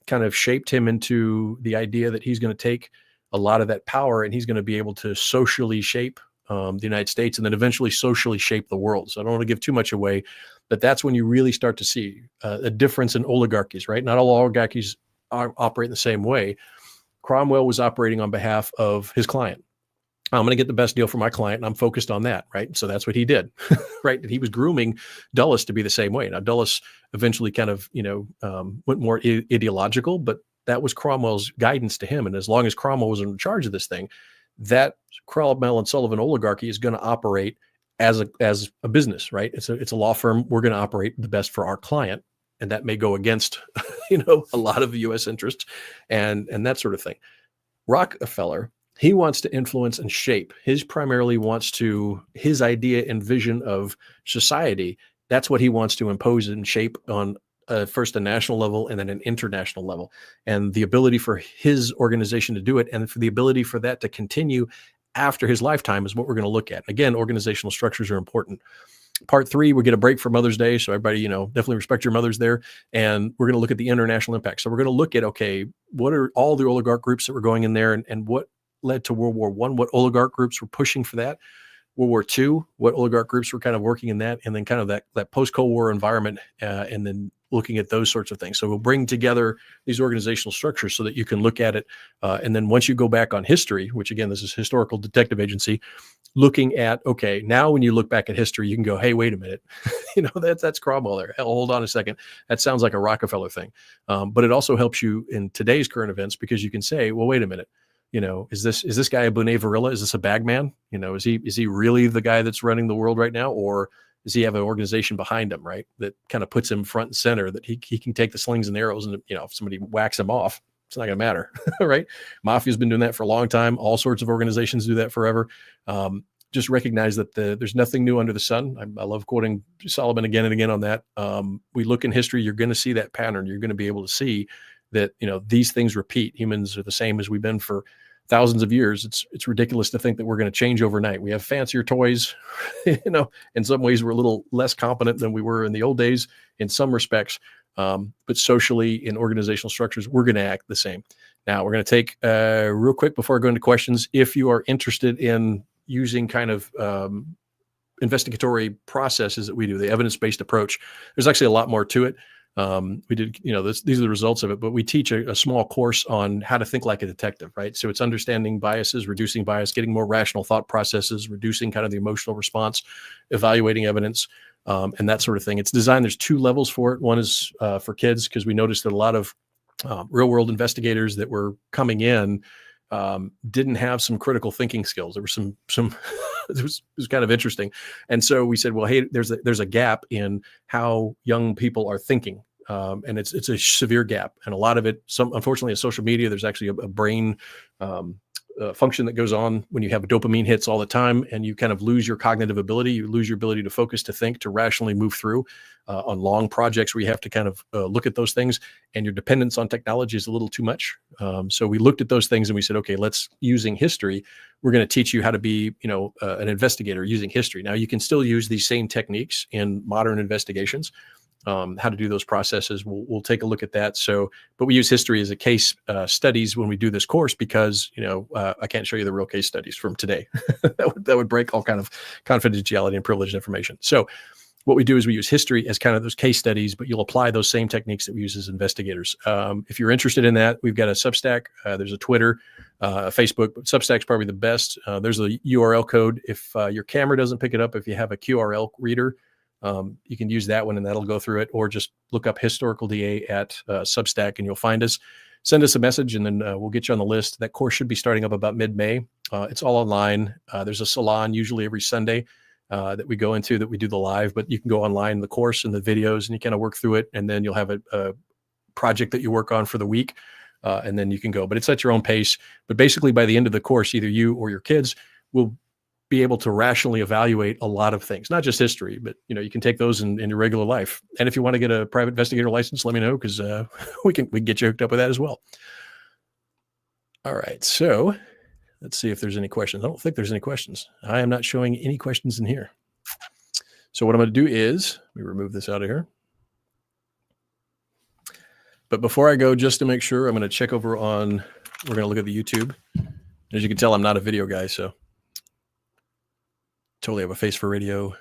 kind of shaped him into the idea that he's going to take a lot of that power and he's going to be able to socially shape the United States and then eventually socially shape the world. So I don't want to give too much away, But that's when you really start to see a difference in oligarchies, right? Not all oligarchies operate the same way. Cromwell was operating on behalf of his client. I'm going to get the best deal for my client, and I'm focused on that, right? So that's what he did, right? And he was grooming Dulles to be the same way. Now, Dulles eventually kind of, went more ideological, but that was Cromwell's guidance to him. And as long as Cromwell was in charge of this thing, that Cromwell and Sullivan oligarchy is going to operate as a business, right? It's a law firm. We're going to operate the best for our client, and that may go against, a lot of the U.S. interests, and that sort of thing. Rockefeller, he wants to influence and shape. His idea and vision of society, that's what he wants to impose and shape on first a national level and then an international level. And the ability for his organization to do it and for the ability for that to continue after his lifetime is what we're going to look at. Again, organizational structures are important. Part 3, we get a break for Mother's Day. So everybody, definitely respect your mothers there. And we're going to look at the international impact. So we're going to look at, okay, what are all the oligarch groups that were going in there and what led to World War I, what oligarch groups were pushing for that. World War II, what oligarch groups were kind of working in that, and then kind of that post-Cold War environment, and then looking at those sorts of things. So we'll bring together these organizational structures so that you can look at it. And then once you go back on history, which again, this is historical detective agency, looking at, okay, now when you look back at history, you can go, hey, wait a minute, that's Cromwell there. Hell, hold on a second. That sounds like a Rockefeller thing. But it also helps you in today's current events because you can say, well, wait a minute. Is this guy a Bonet-Varilla? Is this a bagman? Is he really the guy that's running the world right now? Or does he have an organization behind him, right? That kind of puts him front and center, that he can take the slings and arrows and, if somebody whacks him off, it's not going to matter, right? Mafia's been doing that for a long time. All sorts of organizations do that forever. Just recognize that there's nothing new under the sun. I love quoting Solomon again and again on that. We look in history, you're going to see that pattern. You're going to be able to see that, these things repeat. Humans are the same as we've been for thousands of years. It's ridiculous to think that we're going to change overnight. We have fancier toys, in some ways we're a little less competent than we were in the old days in some respects. But socially in organizational structures, we're going to act the same. Now we're going to take real quick before I go into questions. If you are interested in using kind of investigatory processes that we do, the evidence-based approach, there's actually a lot more to it. We did, these are the results of it, but we teach a small course on how to think like a detective, right? So it's understanding biases, reducing bias, getting more rational thought processes, reducing kind of the emotional response, evaluating evidence, and that sort of thing. It's designed, there's 2 levels for it. One is for kids, because we noticed that a lot of real world investigators that were coming in didn't have some critical thinking skills. There were some it was kind of interesting. And so we said, well, hey, there's a gap in how young people are thinking. And it's a severe gap. And a lot of it, unfortunately, in social media, there's actually a brain function that goes on when you have dopamine hits all the time, and you kind of lose your cognitive ability. You lose your ability to focus, to think, to rationally move through on long projects where you have to kind of look at those things, and your dependence on technology is a little too much. So we looked at those things and we said, okay, using history, we're going to teach you how to be, an investigator using history. Now you can still use these same techniques in modern investigations. How to do those processes. We'll take a look at that. So, but we use history as a case studies when we do this course because, I can't show you the real case studies from today. that would break all kind of confidentiality and privileged information. So what we do is we use history as kind of those case studies, but you'll apply those same techniques that we use as investigators. If you're interested in that, we've got a Substack, there's a Twitter, a Facebook, but Substack's probably the best. There's a URL code. If your camera doesn't pick it up, if you have a QRL reader, you can use that one and that'll go through it, or just look up Historical DA at Substack and you'll find us. Send us a message and then we'll get you on the list. That course should be starting up about mid-May. It's all online. There's a salon usually every Sunday that we go into, that we do the live, but you can go online in the course and the videos and you kind of work through it. And then you'll have a project that you work on for the week. And then you can go, but it's at your own pace. But basically by the end of the course, either you or your kids will be able to rationally evaluate a lot of things, not just history, but you can take those in your regular life. And if you want to get a private investigator license, let me know, because we can get you hooked up with that as well. All right, so let's see if there's any questions. I don't think there's any questions. I am not showing any questions in here. So what I'm going to do is we remove this out of here. But before I go, just to make sure, I'm going to check over on. We're going to look at the YouTube. As you can tell, I'm not a video guy, so. Totally have a face for radio.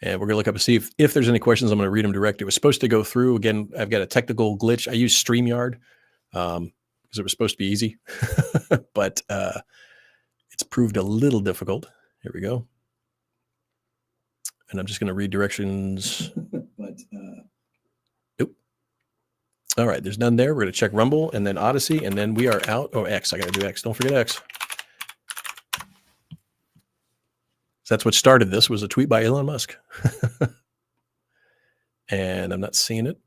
And we're going to look up and see if there's any questions. I'm going to read them direct. It was supposed to go through. Again, I've got a technical glitch. I use StreamYard because it was supposed to be easy, but it's proved a little difficult. Here we go. And I'm just going to read directions. But nope. All right, there's none there. We're going to check Rumble and then Odyssey, and then we are out. Oh, X. I got to do X. Don't forget X. That's what started this, was a tweet by Elon Musk. And I'm not seeing it.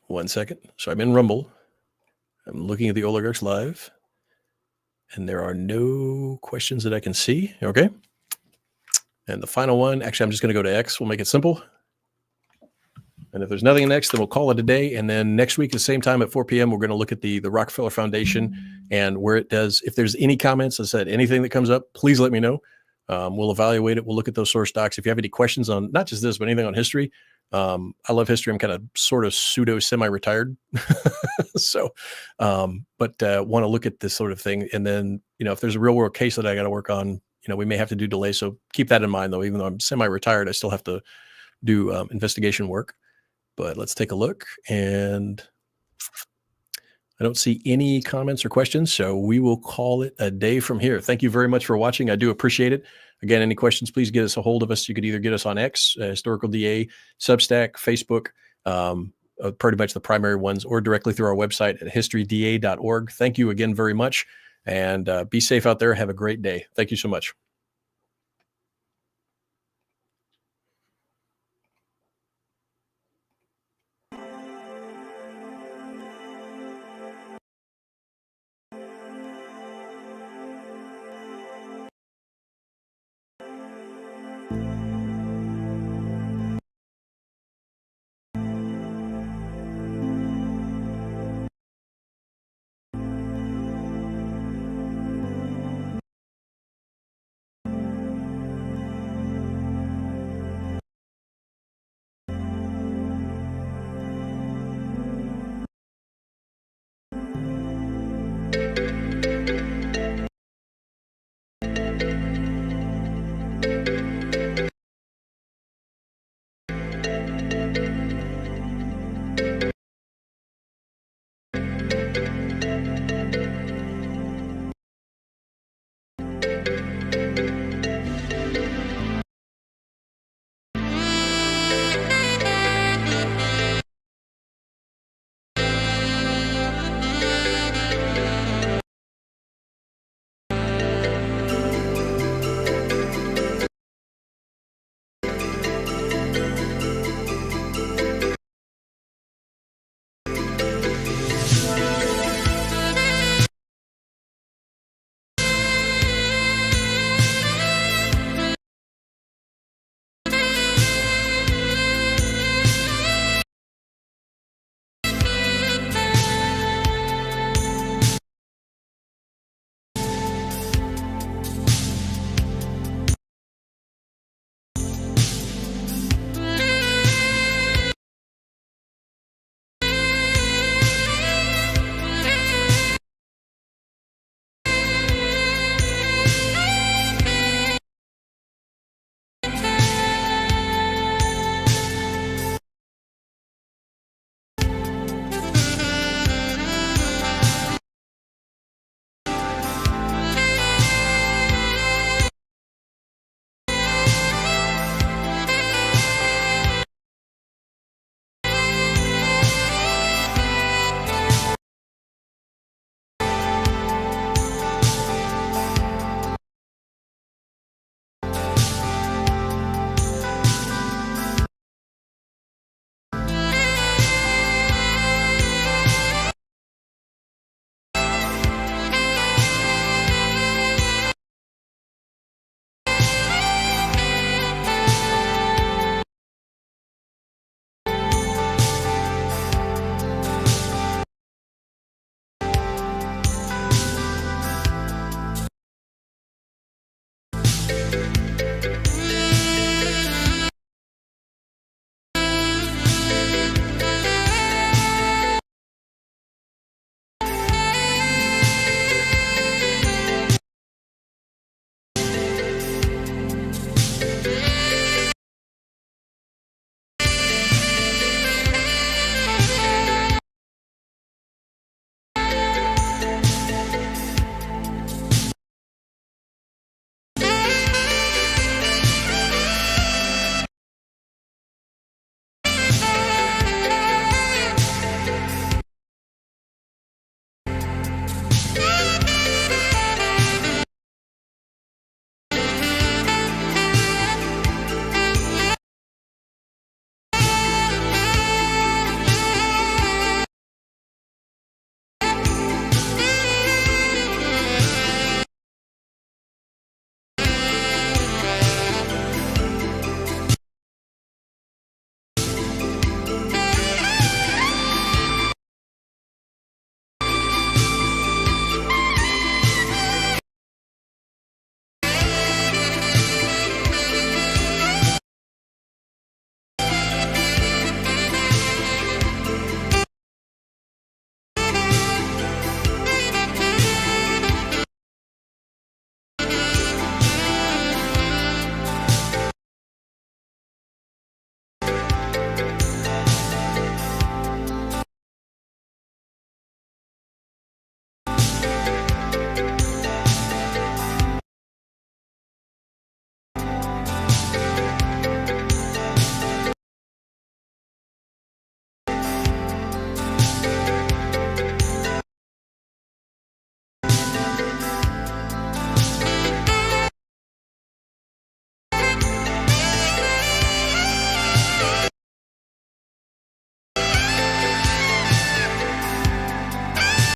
One second. So I'm in Rumble. I'm looking at the Oligarchs live. And there are no questions that I can see. Okay. And the final one, actually, I'm just going to go to X. We'll make it simple. And if there's nothing next, then we'll call it a day. And then next week, at the same time at 4 p.m., we're going to look at the Rockefeller Foundation and where it does. If there's any comments, as I said, anything that comes up, please let me know. We'll evaluate it. We'll look at those source docs. If you have any questions on not just this, but anything on history, I love history. I'm kind of sort of pseudo semi-retired. So, but want to look at this sort of thing. And then, if there's a real world case that I got to work on, we may have to do delay. So keep that in mind, though. Even though I'm semi-retired, I still have to do investigation work. But let's take a look. And I don't see any comments or questions, so we will call it a day from here. Thank you very much for watching. I do appreciate it. Again, any questions, please get us a hold of us. You could either get us on X, Historical DA, Substack, Facebook, pretty much the primary ones, or directly through our website at historyda.org. Thank you again very much, and be safe out there. Have a great day. Thank you so much.